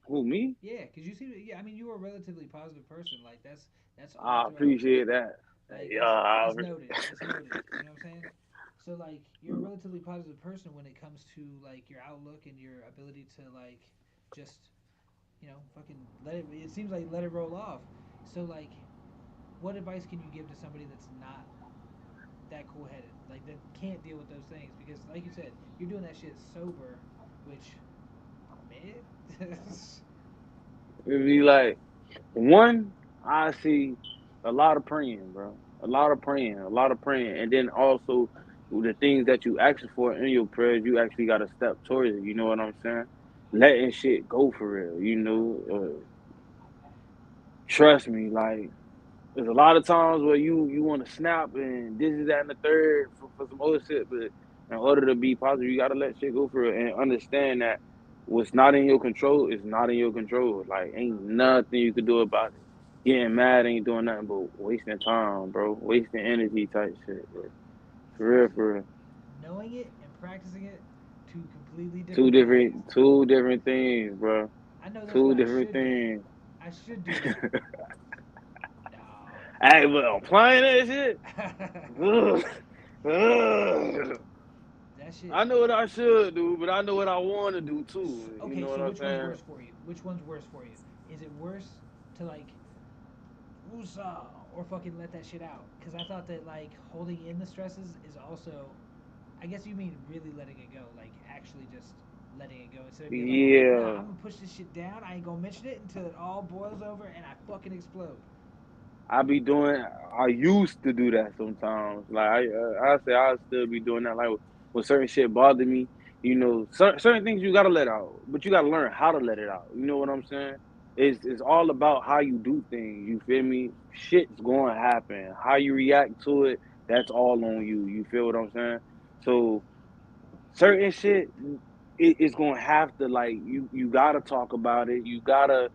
who me. Yeah, cause you see, yeah, I mean, you are a relatively positive person. Like that's all I throughout. appreciate that. Like Yeah, it's noted. It's noted. You know what I'm saying? So like you're a relatively positive person when it comes to like your outlook and your ability to like just fucking let it. It seems like let it roll off. So like, what advice can you give to somebody that's not that cool headed, like that can't deal with those things? Because like you said, you're doing that shit sober, which man, it'd be like one. I see a lot of praying, bro. A lot of praying, and then also the things that you ask for in your prayers, you actually got to step towards it. You know what I'm saying? Letting shit go for real. Trust me, like there's a lot of times where you want to snap and this is that and the third for some other shit, but in order to be positive, you gotta let shit go for it and understand that what's not in your control is not in your control. Like ain't nothing you can do about it. Getting mad ain't doing nothing but wasting time, bro. Wasting energy type shit, bro. For real, facts. for real. Knowing it and practicing it, two completely Two different things. different two different things, bro. I know that's Two what I different should do. things. I should do that. No. Hey, but applying that shit. Ugh. Ugh. That shit. I know what I should do, but I know what I want to do too. You Okay, know so what I'm which one's saying? worse for you? Which one's worse for you? Is it worse to like woosah or fucking let that shit out? Because I thought that like holding in the stresses is also, I guess you mean really letting it go, like actually just letting it go instead of being like, nah, Yeah, I'm gonna push this shit down. I ain't gonna mention it until it all boils over and I fucking explode. I be doing. I used to do that sometimes. Like I say, I still be doing that. Like when certain shit bother me, certain things you gotta let out, but you gotta learn how to let it out. You know what I'm saying? It's all about how you do things. You feel me? Shit's going to happen. How you react to it, that's all on you. You feel what I'm saying? So certain shit it's gonna have to like you gotta talk about it. You gotta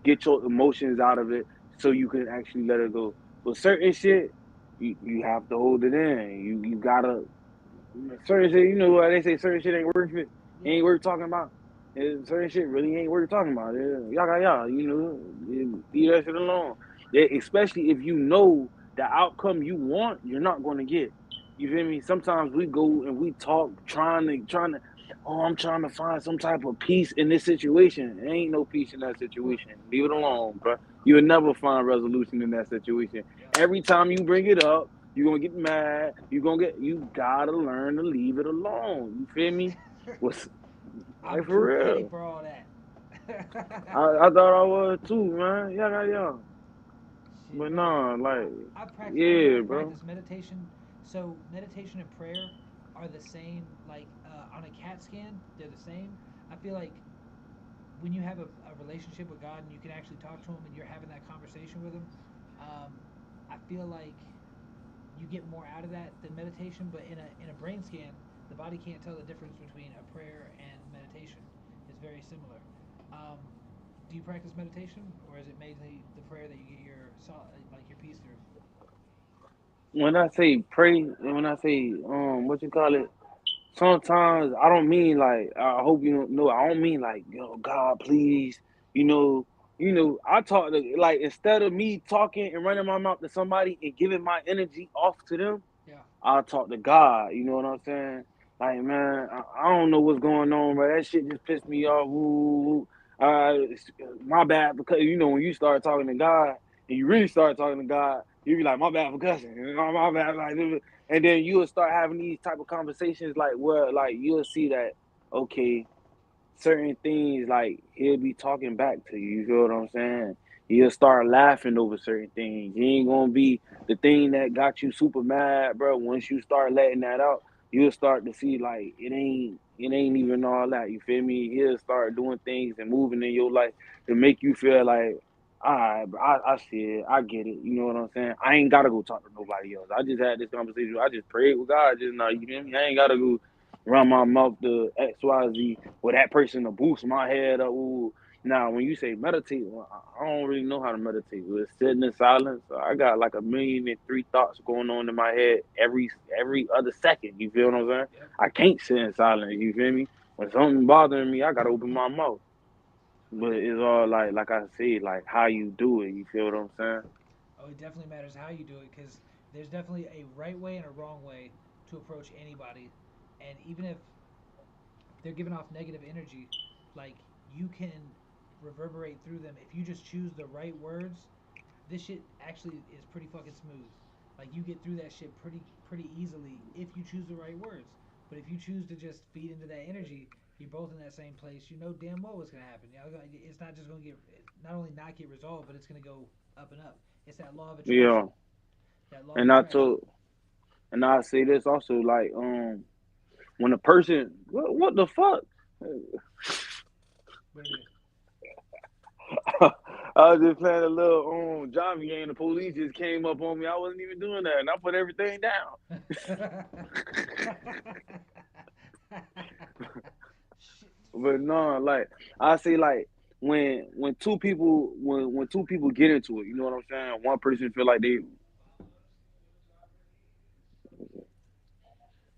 get your emotions out of it so you can actually let it go. But certain shit you have to hold it in. You gotta certain shit, you know what they say, certain shit ain't worth it, Yeah. ain't worth talking about. And certain shit really ain't worth talking about. Y'all got y'all, leave that shit alone. Yeah, especially if you know the outcome you want, you're not gonna get. You feel me? Sometimes we go and we talk trying to oh, I'm trying to find some type of peace in this situation. There ain't no peace in that situation. Leave it alone, bro. You'll never find resolution in that situation. Yep. Every time you bring it up, you're gonna get mad. You gotta learn to leave it alone. You feel me? What's like I'm for too petty real? for all that. I thought I was too, man. Yeah. Shit, But man. nah, like, I practice. I know I yeah, bro. practice meditation. So meditation and prayer are the same. Like on a CAT scan, they're the same. I feel like when you have a relationship with God and you can actually talk to Him and you're having that conversation with Him, um, I feel like you get more out of that than meditation. But in a brain scan, the body can't tell the difference between a prayer and meditation. very similar. Um, do you practice meditation, or is it mainly the prayer that you get your like your peace through? When I say pray, and when I say what you call it, sometimes I don't mean like I hope you don't know. I don't mean like yo God please, you know, I talk to like instead of me talking and running my mouth to somebody and giving my energy off to them, Yeah. I talk to God. You know what I'm saying? Like man, I don't know what's going on, but that shit just pissed me off. Ooh, my bad because when you start talking to God and you really start talking to God, you be like my bad for cussing, my bad like, and then you'll start having these type of conversations like where like you'll see that okay certain things like he'll be talking back to you. You feel what I'm saying? He'll start laughing over certain things. He ain't gonna be the thing that got you super mad, bro. Once you start letting that out, you'll start to see like it ain't even all that. You feel me? He'll start doing things and moving in your life to make you feel like, all right, bro, I see it, I get it. You know what I'm saying? I ain't gotta go talk to nobody else. I just had this conversation. I just prayed with God just now. You feel me? I ain't gotta go run my mouth to XYZ or that person to boost my head up. Ooh. Now, when you say meditate, well, I don't really know how to meditate. We're sitting in silence. I got like 1,000,003 thoughts going on in my head every other second. You feel what I'm saying? Yep. I can't sit in silence. You feel me? When something bothering me, I gotta open my mouth. But it's all like I said, like how you do it. You feel what I'm saying? Oh, it definitely matters how you do it because there's definitely a right way and a wrong way to approach anybody. And even if they're giving off negative energy, like you can reverberate through them if you just choose the right words. This shit actually is pretty fucking smooth. Like you get through that shit pretty easily if you choose the right words. But if you choose to just feed into that energy, you're both in that same place. You know damn well what's gonna happen. It's not just gonna get not only not get resolved, but it's gonna go up and up. It's that law of Yeah. attraction. That law of And I attraction. told, and I say this also, like when a person, what the fuck? What it I was just playing a little Johnny game. The police just came up on me. I wasn't even doing that, and I put everything down. is. Shit. But no, like I say, like when two people when two people get into it, you know what I'm saying? One person feel like they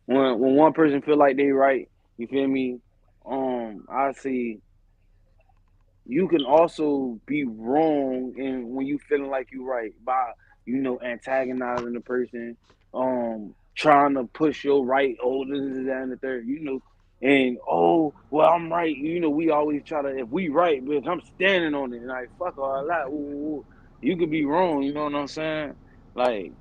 when one person feel like they right, you feel me? I see you can also be wrong and when you feeling like you right by antagonizing the person, trying to push your right, this is that and the third, and oh well I'm right, we always try to if we right because I'm standing on it and like fuck all that. Ooh, you could be wrong, you know what I'm saying? Like,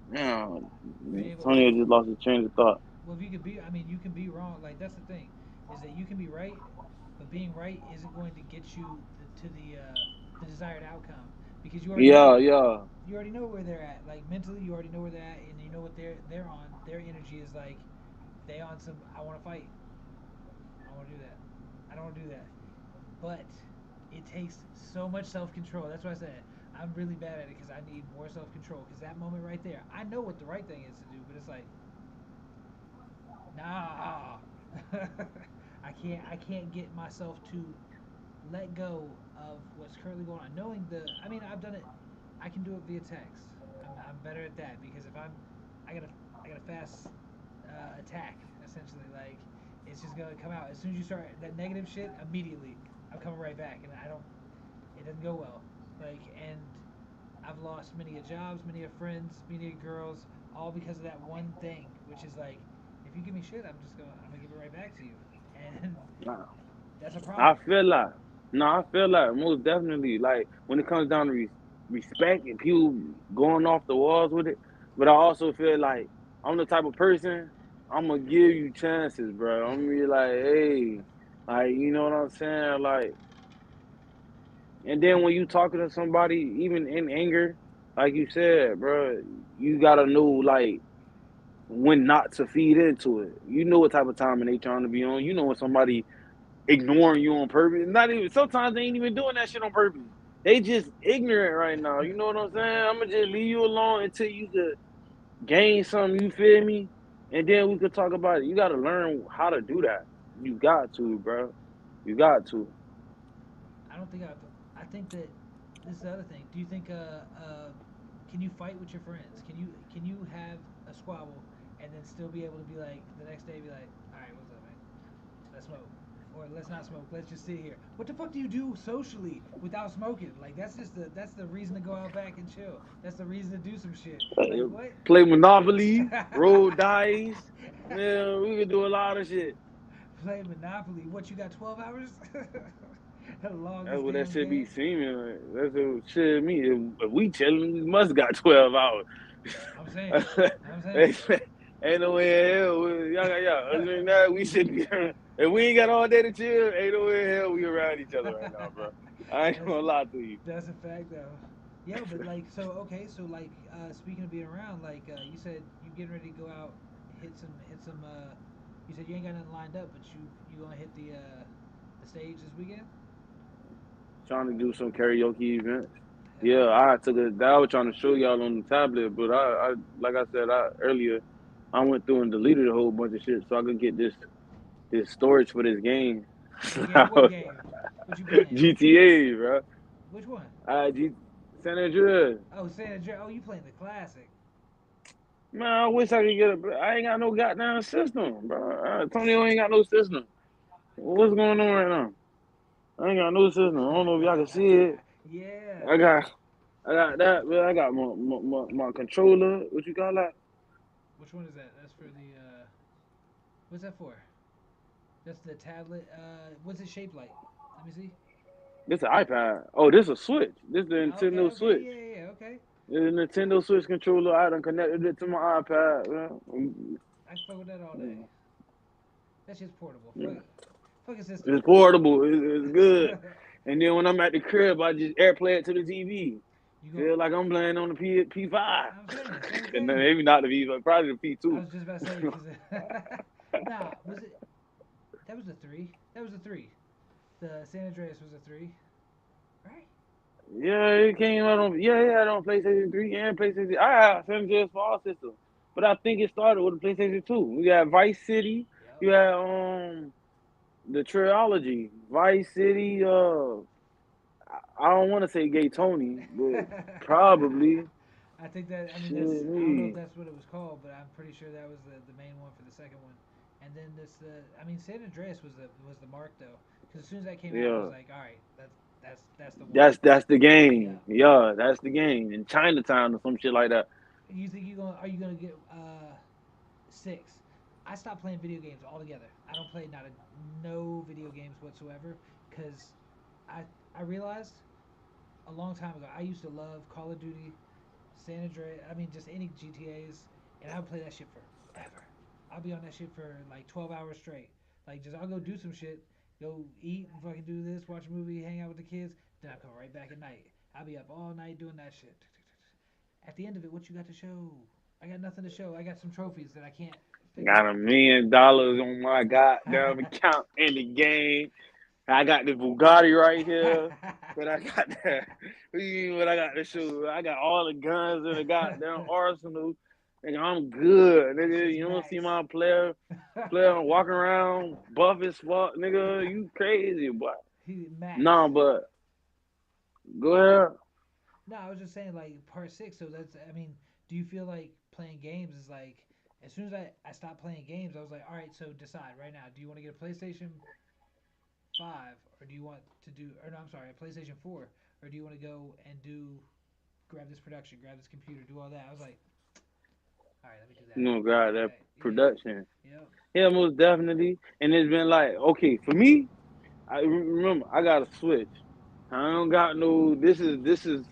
man, Yeah, but Antonio just lost his train of thought. well, if you could be, I mean, you can be wrong. Like that's the thing, is that you can be right, but being right isn't going to get you the desired outcome because you already know Yeah, yeah, where they're at. Like mentally, you already know where they're at, and you know what they're on. Their energy is like they on some. I want to fight. I don't want to do that. I don't want to do that. But it takes so much self control. That's why I said I'm really bad at it because I need more self control. Because that moment right there, I know what the right thing is to do, but it's like nah. I can't get myself to let go of what's currently going on. Knowing I mean I've done it. I can do it via text. I'm better at that because if I got a fast attack essentially. Like it's just gonna come out as soon as you start that negative shit. Immediately, I'm coming right back, and I don't. It doesn't go well. Like and I've lost many a jobs, many a friends, many a girls, all because of that one thing, which is like, if you give me shit, I'm gonna give it right back to you, and nah. that's a I problem. feel like, no, I feel like most definitely, like when it comes down to respect and people going off the walls with it. But I also feel like I'm the type of person I'm gonna give you chances, bro. I'm gonna be like, hey, like you know what I'm saying, like. And then when you talking to somebody, even in anger, like you said, bro, you gotta know like when not to feed into it. You know what type of timing they trying to be on. You know when somebody ignoring you on purpose. Not even sometimes they ain't even doing that shit on purpose. They just ignorant right now. You know what I'm saying? I'm gonna just leave you alone until you could gain something. You feel me? And then we could talk about it. You gotta learn how to do that. You got to, bro. You got to. I don't think I think that this is the other thing. Do you think can you fight with your friends? Can you have a squabble and then still be able to be like the next day be like, all right, what's up, man? Let's smoke. Or let's not smoke. Let's just sit here. What the fuck do you do socially without smoking? Like that's the reason to go out back and chill. That's the reason to do some shit. Like what? Play Monopoly, roll dice. Man, we can do a lot of shit. Play Monopoly. What you got? 12 hours? The That's longest what that damn should be game. seeming like. That's what shit me. If we chilling, we must got 12 hours. I'm saying. I'm saying. ain't, ain't no way in hell. Y'all. Other than that, we should be. If we ain't got all day to chill, ain't no way in hell we around each other right now, bro. I ain't that's gonna lie to you. that's a fact though. Yeah, but like so okay, so like speaking of being around, like you said you getting ready to go out, hit some you said you ain't got nothing lined up, but you gonna hit the stage this weekend? Trying to do some karaoke events. Hell Yeah, yeah. I took a. I was trying to show y'all on the tablet, but I like I said earlier, I went through and deleted a whole bunch of shit so I could get this storage for this game. What game? What game? What you playing? GTA, bro. Which one? G San Andreas. Oh, San Andreas. Oh, you playing the classic. Man, I wish I could get it, but I ain't got no goddamn system, bro. Antonio ain't got no system. What's going on right now? I ain't got no system. I don't know if y'all can see it. Yeah. I got I got that, man. I got my controller. What you call that? Which one is that? That's for the what's that for? That's the tablet. What's it shaped like? Let me see. This an iPad. Oh, this a Switch. This the Okay, Nintendo okay, Switch. yeah, yeah, okay. This is a Nintendo Switch controller. I done connected it to my iPad. Man. I can fuck with that all day. That shit's portable. Fuck a system. It's portable. It's good. And then when I'm at the crib, I just AirPlay it to the TV. You go. Feel like I'm playing on the P5. I'm saying same And thing. maybe not the P5, probably the I P2. was just about to say because nah, was it? That was a three. That was a three. The San Andreas was a three, right? Yeah, it came out on on PlayStation 3 and PlayStation. I have San Andreas for all systems, but I think it started with the PlayStation 2. We got Vice City. Yep. You had the trilogy, Vice City. I don't want to say Gay Tony, but probably. I think that I mean Shit, that's I don't know if me. that's what it was called, but I'm pretty sure that was the main one for the second one. And then this I mean San Andreas was the mark though, because as soon as that came out, it was Yeah, like all right, that's the one. that's the Yeah. game. Yeah, that's the game in Chinatown or some shit like that. You think you gonna are you gonna get six? I stopped playing video games altogether. I don't play not no video games whatsoever because I I realized a long time ago I used to love Call of Duty, San Andreas. I mean just any GTA's, and I would play that shit forever. I'll be on that shit for like 12 hours straight. Like just I'll go do some shit, go eat and fucking do this, watch a movie, hang out with the kids. Then I'll come right back at night. I'll be up all night doing that shit. At the end of it, what you got to show? I got nothing to show. I got some trophies that I can't figure Got $1 million on my goddamn out. account in the game. I got the Bugatti right here. But I got that. What I got to show? I got all the guns in the goddamn arsenal. Nigga, I'm good, That's nigga. just You don't see max. my player walking around buff as fuck, nigga. You crazy, boy. He max. Nah, but go ahead. No, I was just saying like part six. So that's I mean, do you feel like playing games is like as soon as I stopped playing games, I was like, all right, so decide right now. Do you want to get a PlayStation 5 or do you want to do or no, I'm sorry, a PlayStation 4 or do you want to go and do grab this production, grab this computer, do all that? I was like, all right, let me do that. No, Let me God, do that that. Yeah. production. Yep. Yeah, most definitely. And it's been like, okay, for me, I remember I got a Switch. I don't got no. This is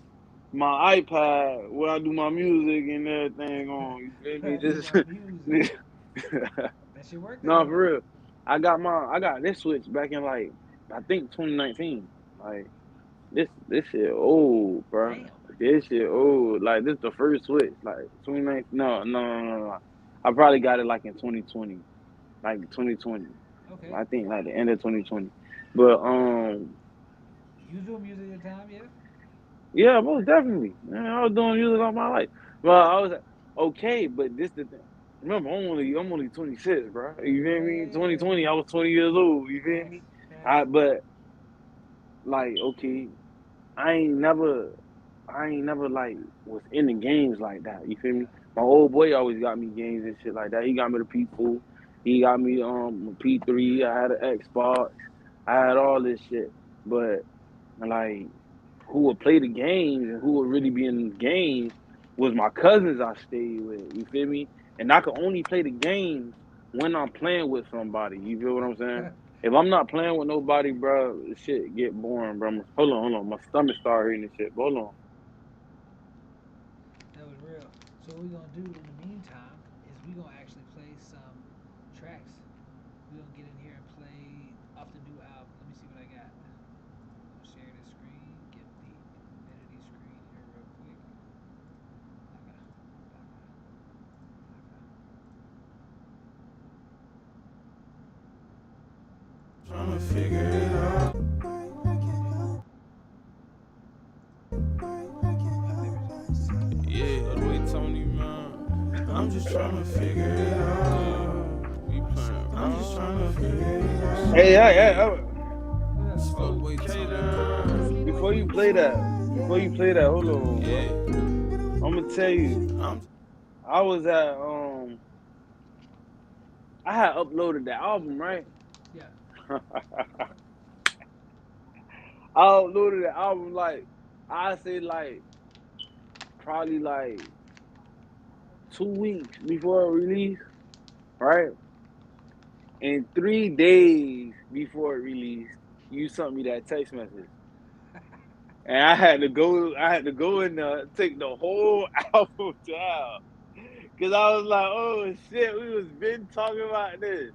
my iPad where I do my music and everything on. You feel me? I do my music. This. That shit worked No, though. for real. I got this Switch back in like I think 2019. Like this shit old, bro. Damn. This shit old. Like this the first Switch. Like 2019. No. I probably got it like in 2020. Like 2020. Okay. I think like the end of 2020. But You was doing music at the time, yeah? yeah, most definitely. Man, I was doing music all my life. Well, I was like, okay, but this the thing. Remember, I'm only 26, bro. You feel me? Yeah. 2020, I was 20 years old. You feel Facts. me? But like, okay, I ain't never, I ain't never like was in the games like that. You feel me? My old boy always got me games and shit like that. He got me the P4. He got me a P3. I had an Xbox. I had all this shit. But like, who would play the games and who would really be in the games was my cousins I stayed with. You feel me? And I could only play the games when I'm playing with somebody. You feel what I'm saying? If I'm not playing with nobody, bro, shit get boring, bro. Hold on. My stomach started hurting and shit. But hold on. That was real. So what we're gonna do in the meantime is we're gonna actually play some tracks. We're gonna get in here and play off the new album. Let me see what I got. I'll share this screen, get the infinity screen here real quick. Trying to figure it out. Yeah, wait, Tony, man. I'm just trying to figure it out. I'm just trying to figure it out. Hey. Slow way down. Before you play that, hold on, bro. Yeah. I'm gonna tell you, I was at I had uploaded the album, right? Yeah. I uploaded the album like I say like probably like 2 weeks before it released, right? And 3 days before it released, you sent me that text message. And I had to go in there, take the whole album down. Cause I was like, oh shit, we was been talking about this.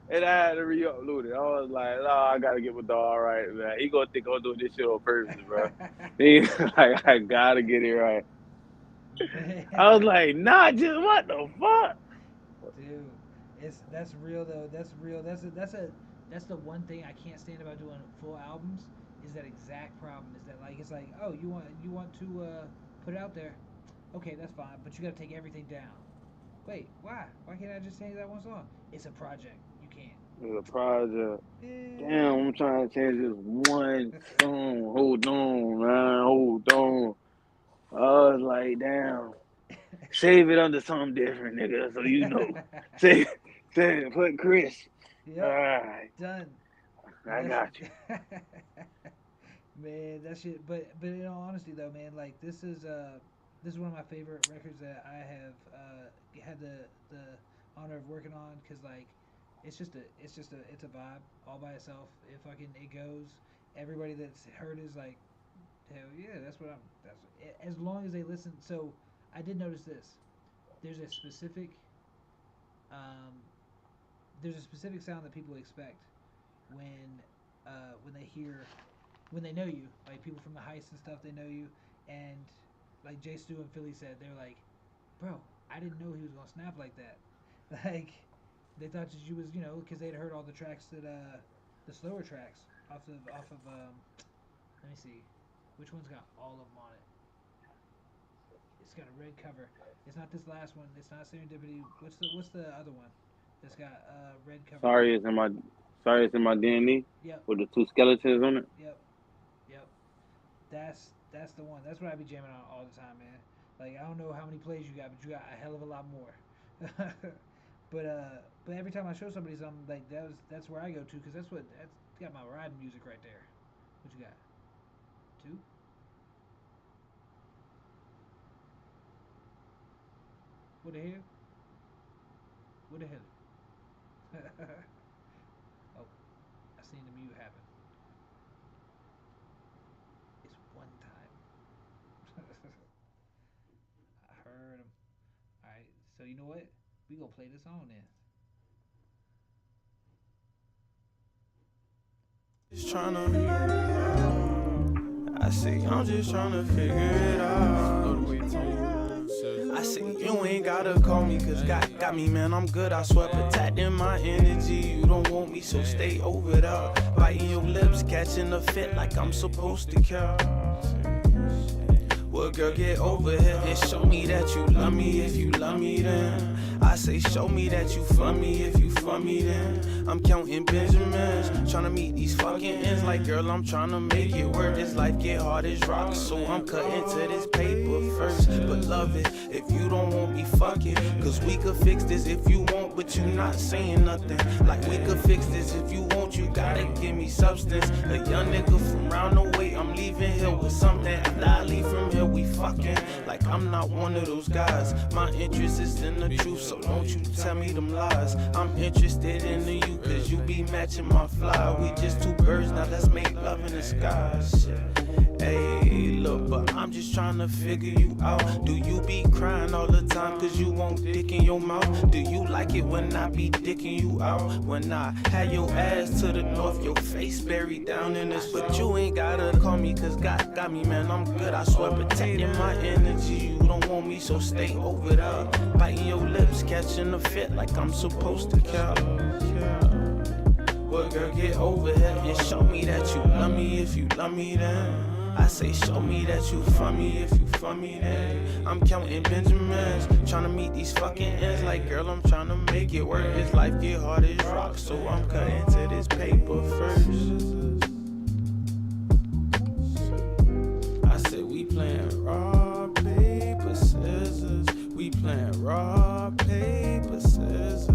And I had to re-upload it. I was like, no, I gotta get my dog all right, man. He gonna think I'm doing this shit on purpose, bro. He's like, I gotta get it right. I was like, nah, just what the fuck? Dude, that's real though. That's real. That's the one thing I can't stand about doing full albums is that exact problem. Is that like it's like, oh, you want to put it out there? Okay, that's fine, but you got to take everything down. Wait, why? Why can't I just change that one song? It's a project. You can't. It's a project. Damn, I'm trying to change this one song. Hold on, man. Hold on. I was like, damn. Save it under something different, nigga, so you know. Save it, put Chris. Yep. All right. Done. I got you. Man, that shit. But in all honesty, though, man, like this is one of my favorite records that I have had the honor of working on because like it's a vibe all by itself. It goes. Everybody that's heard is like, hell yeah, that's as long as they listen. So I did notice this. There's a specific um, sound that people expect when they know you, like people from the heist and stuff, they know you, and like Jay Stu and Philly said, they're like, bro, I didn't know he was gonna snap like that. Like they thought that you was, because they'd heard all the tracks that the slower tracks off of let me see, which one's got all of them on it. It's got a red cover. It's not this last one. It's not Serendipity. What's the other one that's got red cover? Sorry, it's in my DNA. Yep. With the 2 skeletons on it. Yep. That's the one. That's what I be jamming on all the time, man. Like I don't know how many plays you got, but you got a hell of a lot more. but every time I show somebody something like that's where I go to because that's got my riding music right there. What you got? 2? What the hell? What the hell? Oh, I seen the mute happen. It's one time. I heard him. Alright, so you know what? We gonna play this on then. Just tryna, I say I'm just tryna figure it out. I say you ain't gotta call me cause got me, man, I'm good. I swear protecting my energy. You don't want me, so stay over there. Biting your lips, catching a fit like I'm supposed to care. Well, girl, get over here and show me that you love me. If you love me, then I say show me that you for me. If you for me, then I'm counting Benjamins, tryna meet these fucking ends. Like, girl, I'm tryna make it work. This life get hard as rocks, so I'm cutting to this paper first. But love it if you don't want me fucking, cause we could fix this if you want, but you not saying nothing. Like, we could fix this if you want, you gotta give me substance. A young nigga from round the way, I'm leaving here with something. After I leave from here, we fucking. Like, I'm not one of those guys. My interest is in the truth, so don't you tell me them lies. I'm interested in you, cause you be matching my fly. We just two birds, now let's make love in the sky. Shit. Hey, look, but I'm just trying to figure you out. Do you be crying all the time cause you won't dick in your mouth? Do you like it when I be dicking you out? When I had your ass to the north, your face buried down in this. But you ain't gotta call me cause God got me, man, I'm good. I swear, protecting my energy. You don't want me, so stay over there. Biting your lips, catching a fit like I'm supposed to care. Well, girl, get over here and show me that you love me. If you love me, then I say show me that you for me. If you for me, then I'm counting Benjamins, tryna meet these fucking ends. Like, girl, I'm tryna make it work. This life get hard as rocks, so I'm cutting to this paper first. I said we playing rock, paper, scissors. We playing rock, paper, scissors.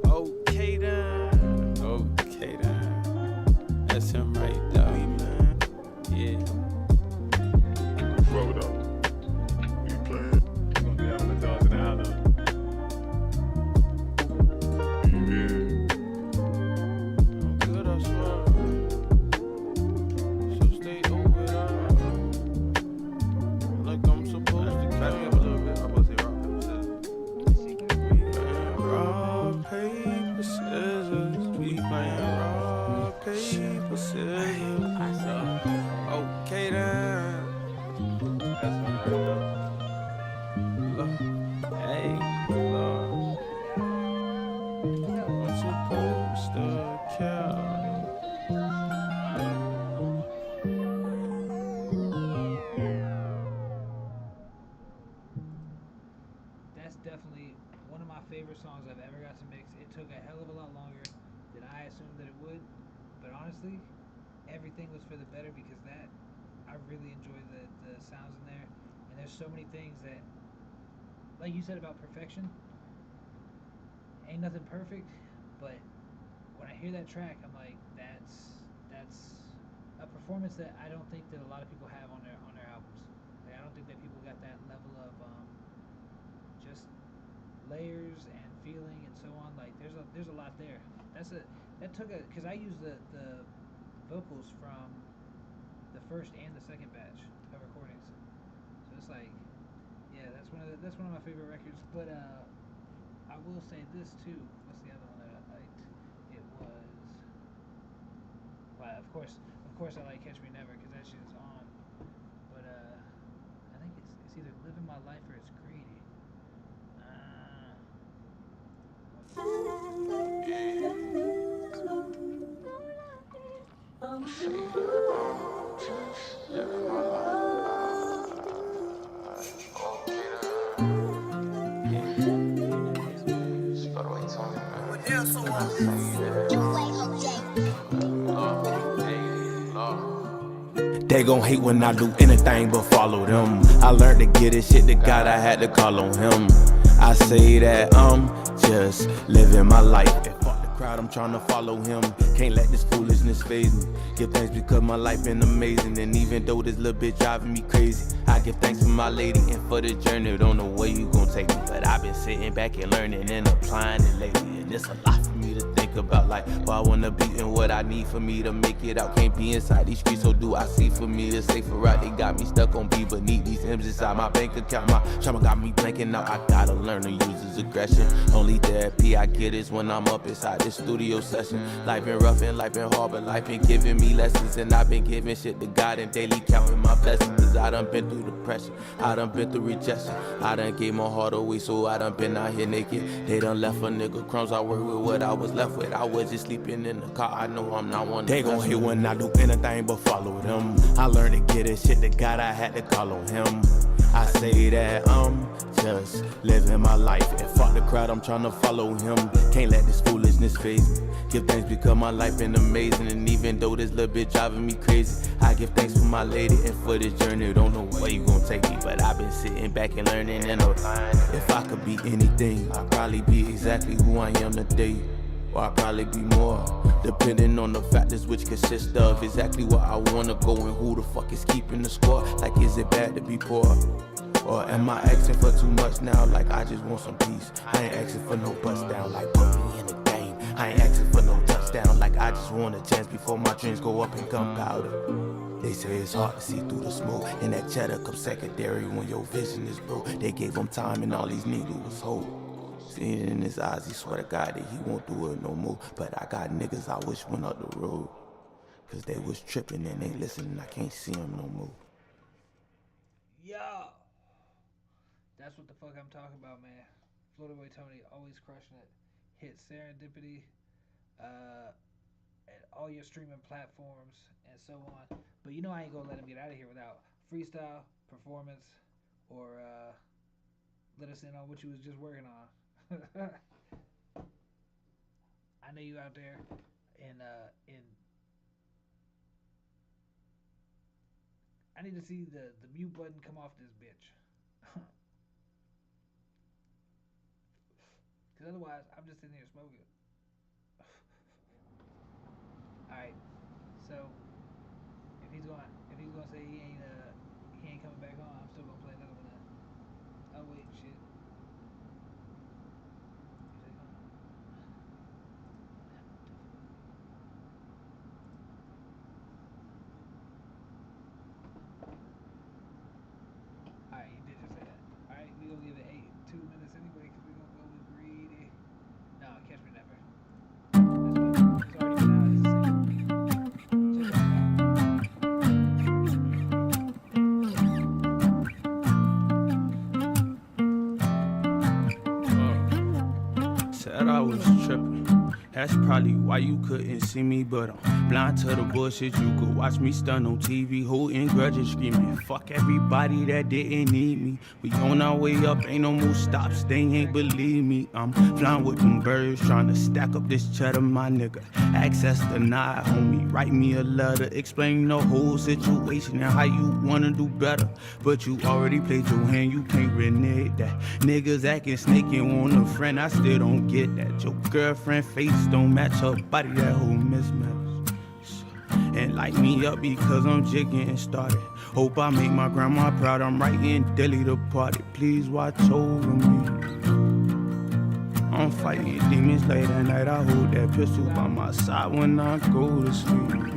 Okay then, okay then. That's him right there. Yeah. Roll it up. You playing? You gonna be having the dogs in the house. Yeah. I'm good, I swear. So stay over there. Like I'm supposed to Back me care. up a little bit. I'm about to say rock, paper, scissors. Rock, paper, scissors. We playing rock, paper, scissors. Okay then. That's what I know. Hey, Lord. I'm supposed to care. That's definitely one of my favorite songs I've ever got to mix. It took a hell of a lot longer than I assumed that it would, but honestly, everything was for the better because I really enjoy the sounds in there, and there's so many things that, like you said about perfection, ain't nothing perfect, but when I hear that track, I'm like, that's a performance that I don't think that a lot of people have on their albums. Like, I don't think that people got that level of just layers and feeling and so on. Like, there's a lot there. Because I use the vocals from the first and the second batch of recordings, so it's like, yeah, that's one of my favorite records. But I will say this too. What's the other one that I liked? It was, well, of course I like Catch Me Never because that shit is on. But I think it's either Living My Life or it's Greedy. They gon' hate when I do anything but follow them. I learned to get this shit to God, I had to call on him. I say that I'm just living my life. And fuck the crowd, I'm trying to follow him. Can't let this foolishness phase me. Give thanks because my life been amazing. And even though this little bitch driving me crazy, I give thanks for my lady and for the journey. Don't know where you gon' take me, but I've been sitting back and learning and applying it lately. And it's a lot for me to think about, like who I wanna be and what I need for me to make it out. Can't be inside these streets, so do I see for me a safer route? They got me stuck on B, but need these M's inside my bank account. My trauma got me blanking out. I gotta learn to use this aggression. Only therapy I get is when I'm up inside this studio session. Life been rough and life been hard, but life been giving me lessons, and I've been giving shit to God and daily counting my blessings. Cause I done been through depression, I done been through rejection, I done gave my heart away, so I done been out here naked. They done left a nigga crumbs, I work with what I was left with. it. I was just sleeping in the car. I know I'm not one. They gon' hate when I do anything but follow them. I learned to get it shit to God, I had to call on him. I say that I'm just living my life. And fuck the crowd, I'm tryna follow him. Can't let this foolishness phase me. Give thanks because my life been amazing. And even though this little bitch driving me crazy, I give thanks for my lady and for this journey. Don't know where you gon' take me, but I've been sitting back and learning. And if I could be anything, I'd probably be exactly who I am today. Or I'd probably be more, depending on the factors which consist of exactly where I wanna go and who the fuck is keeping the score. Like, is it bad to be poor? Or am I asking for too much now? Like, I just want some peace. I ain't asking for no bust down. Like, put me in the game. I ain't asking for no touchdown. Like, I just want a chance before my dreams go up in gunpowder. They say it's hard to see through the smoke, and that cheddar comes secondary when your vision is broke. They gave him time and all these niggas was hope. Seeing it in his eyes, he swear to God that he won't do it no more. But I got niggas I wish went up the road, cause they was tripping and they listening, I can't see them no more. Yo, that's what the fuck I'm talking about, man. Florida Boy Tony always crushing it. Hit Serendipity, at all your streaming platforms and so on. But you know I ain't gonna let him get out of here without freestyle, performance, or let us in on what you was just working on. I know you out there in I need to see the mute button come off this bitch. Cause otherwise I'm just sitting here smoking. Alright. So if he's gonna say he ain't coming back on, I'm still gonna play another one then. Oh wait, shit. Alright, you did just say that. Alright, we gonna give it 2 minutes anyway, cause we gonna go with greedy. No, catch me never. That's fine. It's already been out. It's the same. Check that out. Said I was tripping. That's probably why you couldn't see me, but I'm blind to the bullshit. You could watch me stun on TV, holding grudges, screaming, fuck everybody that didn't need me. We on our way up, ain't no more stops, they ain't believe me. I'm flying with them birds, trying to stack up this cheddar, my nigga. Access denied, homie, write me a letter, explain the whole situation and how you wanna do better. But you already played your hand, you can't renege that. Niggas acting snaky, want a friend, I still don't get that. Your girlfriend face don't match her body, that whole mismatch. And light me up because I'm just getting started. Hope I make my grandma proud, I'm writing Dilly the party. Please watch over me. I'm fighting demons late at night, I hold that pistol by my side when I go to sleep.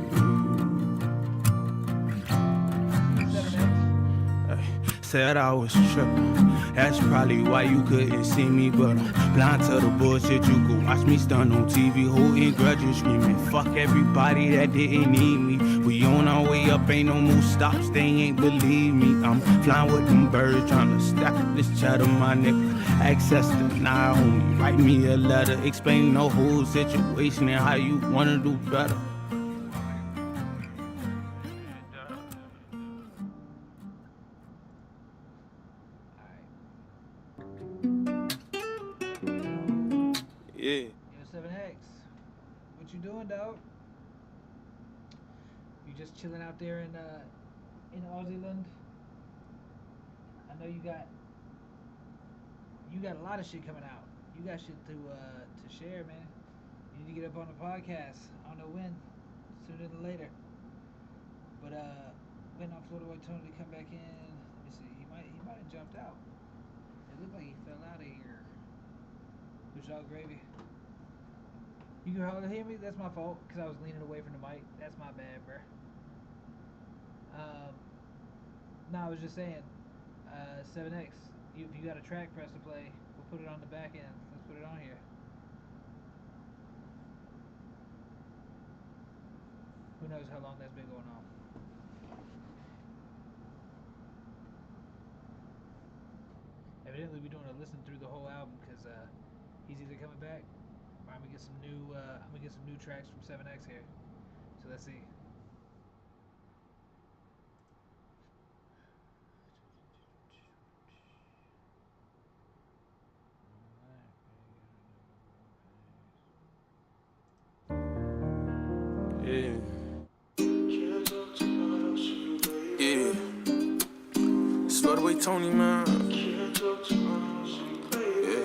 Said I was tripping. That's probably why you couldn't see me, but I'm blind to the bullshit. You could watch me stun on TV, holding grudges, screaming, fuck everybody that didn't need me. We on our way up, ain't no more stops, they ain't believe me. I'm flying with them birds, trying to stack up this cheddar, my nigga. Access denied, homie, write me a letter, explain the whole situation and how you wanna do better. Yo, 7X, what you doing, dog? You just chilling out there in Aussie land? I know you got a lot of shit coming out. You got shit to share, man. You need to get up on the podcast. I don't know when, sooner than later. But waiting on Florida Boy Tony to come back in. Let me see. He might have jumped out. It looked like he fell out of here. Which all gravy. You can hardly hear me? That's my fault, because I was leaning away from the mic. That's my bad, bruh. No, I was just saying, 7X, if you got a track for us to play, we'll put it on the back end. Let's put it on here. Who knows how long that's been going on. Evidently, we're doing a listen through the whole album, because he's either coming back I'm gonna get some new tracks from 7X here. So let's see. Yeah. Yeah. Slow the way, Tony, man. Yeah.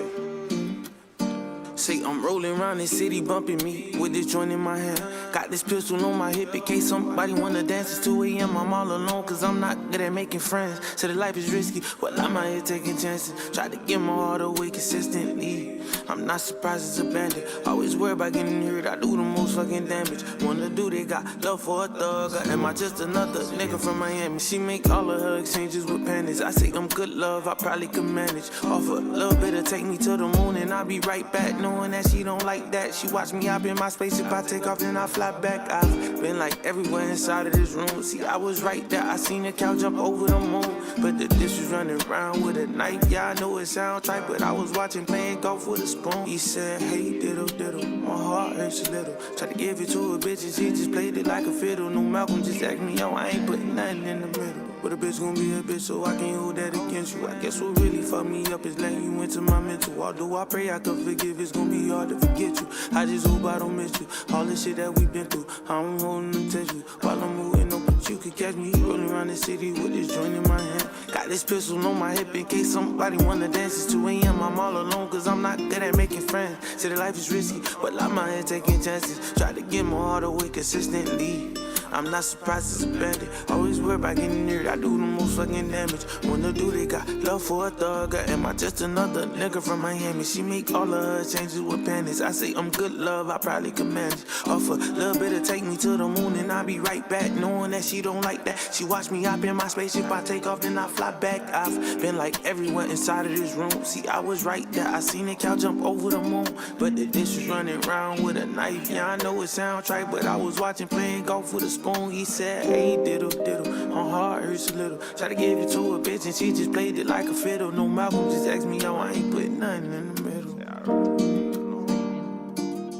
Say I'm rolling around the city, bumping me with this joint in my hand. Got this pistol on my hip in case somebody wanna dance. It's 2 a.m. I'm all alone, cause I'm not good at making friends. Said that life is risky, well, I'm out here taking chances. Try to get my heart away consistently. I'm not surprised it's a bandit. Always worried about getting hurt, I do the most fucking damage. Wanna do, they got love for a thug. Or am I just another nigga from Miami? She make all of her exchanges with panties. I say I'm good love, I probably could manage. Offer a little bit to take me to the moon and I'll be right back. Knowing that she don't like that. She watch me hop in my spaceship, I take off and I fly back. I've been like everywhere inside of this room. See, I was right there, I seen the cow jump over the moon. But the dish was running around with a knife. Yeah, I know it sound trite, but I was watching playing golf with a spoon. He said, hey, diddle, diddle, my heart hurts a little. Tried to give it to a bitch and she just played it like a fiddle. No Malcolm just asked me, yo, I ain't putting nothing in the middle. But a bitch gon' be a bitch, so I can't hold that against you. I guess what really fucked me up is letting you into my mental. Although I pray I could forgive, it's gon' be hard to forget you. I just hope I don't miss you. All the shit that we been through, I'm holding them to you. While I'm moving up, but you could catch me rolling around the city with this joint in my hand. Got this pistol on my hip in case somebody wanna dance. It's 2 a.m. I'm all alone, cause I'm not good at making friends. Say that life is risky, but I'm out here taking chances. Try to get my heart away consistently. I'm not surprised it's a bandit. Always worried about getting hurt, I do the most fucking damage. Wanna do, they got love for a thug. Or am I just another nigga from Miami? She make all of her changes with panties. I say I'm good love, I probably could manage. Offer a little bit to take me to the moon and I'll be right back. Knowing that she don't like that. She watch me hop in my spaceship, I take off then I fly back. I've been like everywhere inside of this room. See, I was right there, I seen the cow jump over the moon. But the dish was running around with a knife. Yeah, I know it sound trite, but I was watching playing golf with a spoon. He said, hey, diddle, diddle, my heart hurts a little. Try to give it to a bitch and she just played it like a fiddle. No Malcolm just asked me, yo, I ain't putting nothing in the middle. That's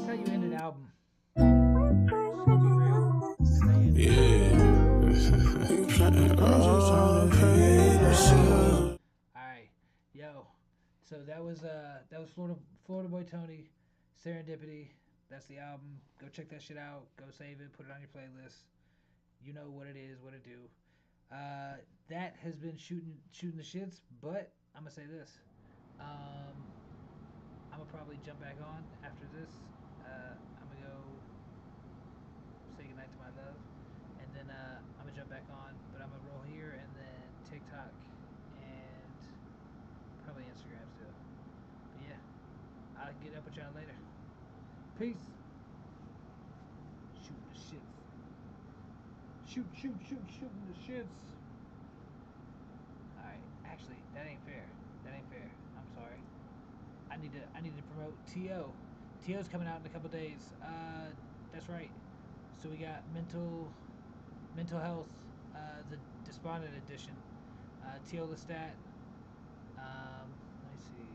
how you end an album. Just gonna be real. That's how you end it. Alright, yo. So that was Florida Boy Tony, Serendipity. That's the album. Go check that shit out. Go save it. Put it on your playlist. You know what it is, what it do. That has been shooting the shits. But I'm gonna say this. I'm gonna probably jump back on after this. I'm gonna go say goodnight to my love, and then I'm gonna jump back on. But I'm gonna roll here and then TikTok and probably Instagram still. But yeah, I'll get up with y'all later. Peace. Shoot the shits. Shooting the shits. Alright, actually, that ain't fair. I'm sorry. I need to promote T.O. T.O.'s coming out in a couple days. That's right. So we got mental health, the Despondent edition. T.O. Lestat. Let me see.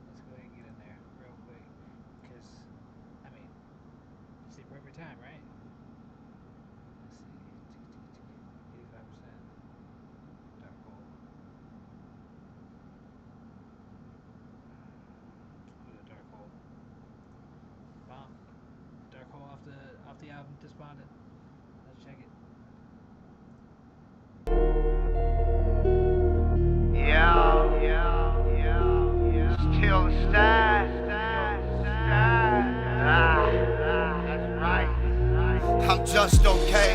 Let's go ahead and get in there real quick. Because, I mean, it's the appropriate time, right? Let's see. 85%. Dark hole. Go to dark hole. Bomb. Dark hole off the album Despondent. Let's check it. Still the stars. That's right. I'm just okay.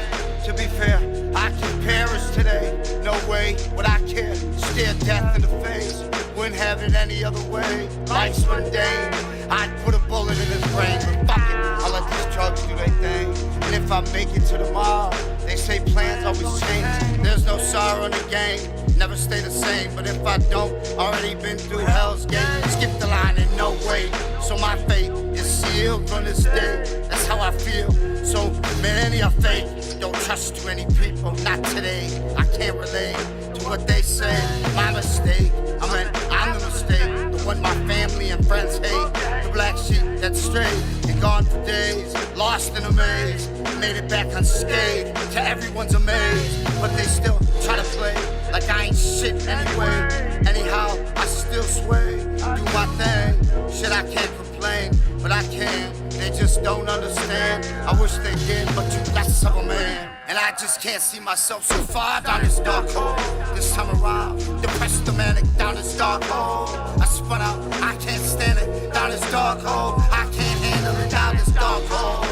To be fair, I can perish today. No way would I care. Stare death in the face. Wouldn't have it any other way. Life's mundane. I'd put a bullet in his brain, but fuck it. I'll let these drugs do their thing. And if I make it to tomorrow, they say plans always change. There's no sorrow in the game. Never stay the same, but if I don't, already been through hell's gate. Skip the line in no way, so my fate is sealed from this day. That's how I feel, so many are fake. Don't trust too many people, not today. I can't relate to what they say. My mistake, I'm the mistake. The one my family and friends hate. The black sheep that's straight and gone for days, lost in a maze. Made it back unscathed to everyone's amaze, but they still try to play like I ain't shit anyway. Anyhow, I still sway, do my thing. Shit, I can't complain, but I can. They just don't understand. I wish they did, but you less of a man. And I just can't see myself so far down this dark hole. This time around, depressed the manic down this dark hole. I spun out, I can't stand it down this dark hole. I can't handle it down this dark hole.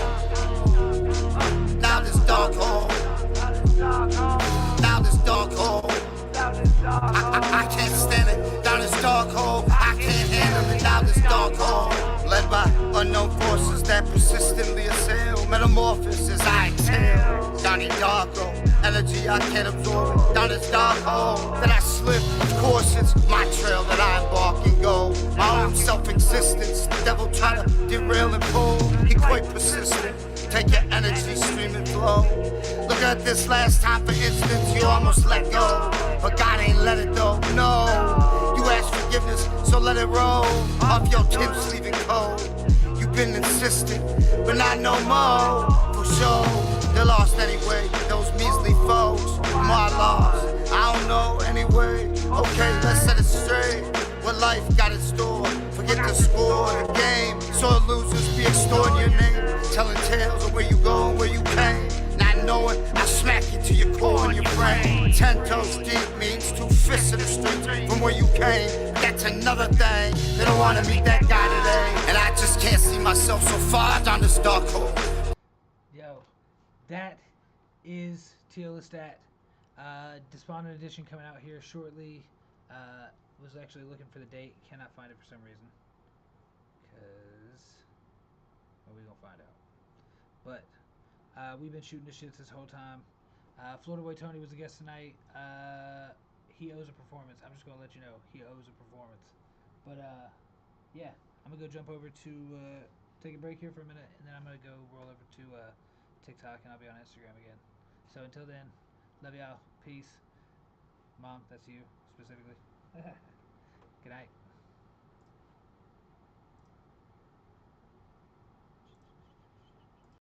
Down this dark hole. Down this dark hole. I can't stand it down this dark hole. I can't handle it down this dark hole. Led by unknown forces that persistently assail. Metamorphosis as I exhale. Down in dark hole, energy I can't absorb. Down this dark hole that I slip. Of course it's my trail that I embark and go. My own self-existence, the devil trying to derail and pull. He quite persistent. Take your energy, stream and flow. Look at this last time, for instance, you almost let go, but God ain't let it though. No, you asked forgiveness, so let it roll. Off your Tim sleeving code. You've been insistent, but not no more. For sure, they're lost anyway. Those measly foes, my loss. I don't know anyway. Okay, let's set it straight. What life got in store? Forget the score, the game. So losers be extorting your name, telling tales of where you go and where you came. Not knowing, I smack you to your core and your brain. 10 toes deep means 2 fists in the streets from where you came. That's another thing. They don't wanna meet that guy today, and I just can't see myself so far down this dark hole. Yo, that is SHxTiN. Despondent edition coming out here shortly. Was actually looking for the date, cannot find it for some reason. Well, we gonna find out. But we've been shooting the shits this whole time. Florida Boy Tony was a guest tonight. He owes a performance. I'm just gonna let you know he owes a performance. But yeah, I'm gonna go jump over to take a break here for a minute, and then I'm gonna go roll over to TikTok, and I'll be on Instagram again. So until then, love y'all. Peace. Mom, that's you specifically. Good night.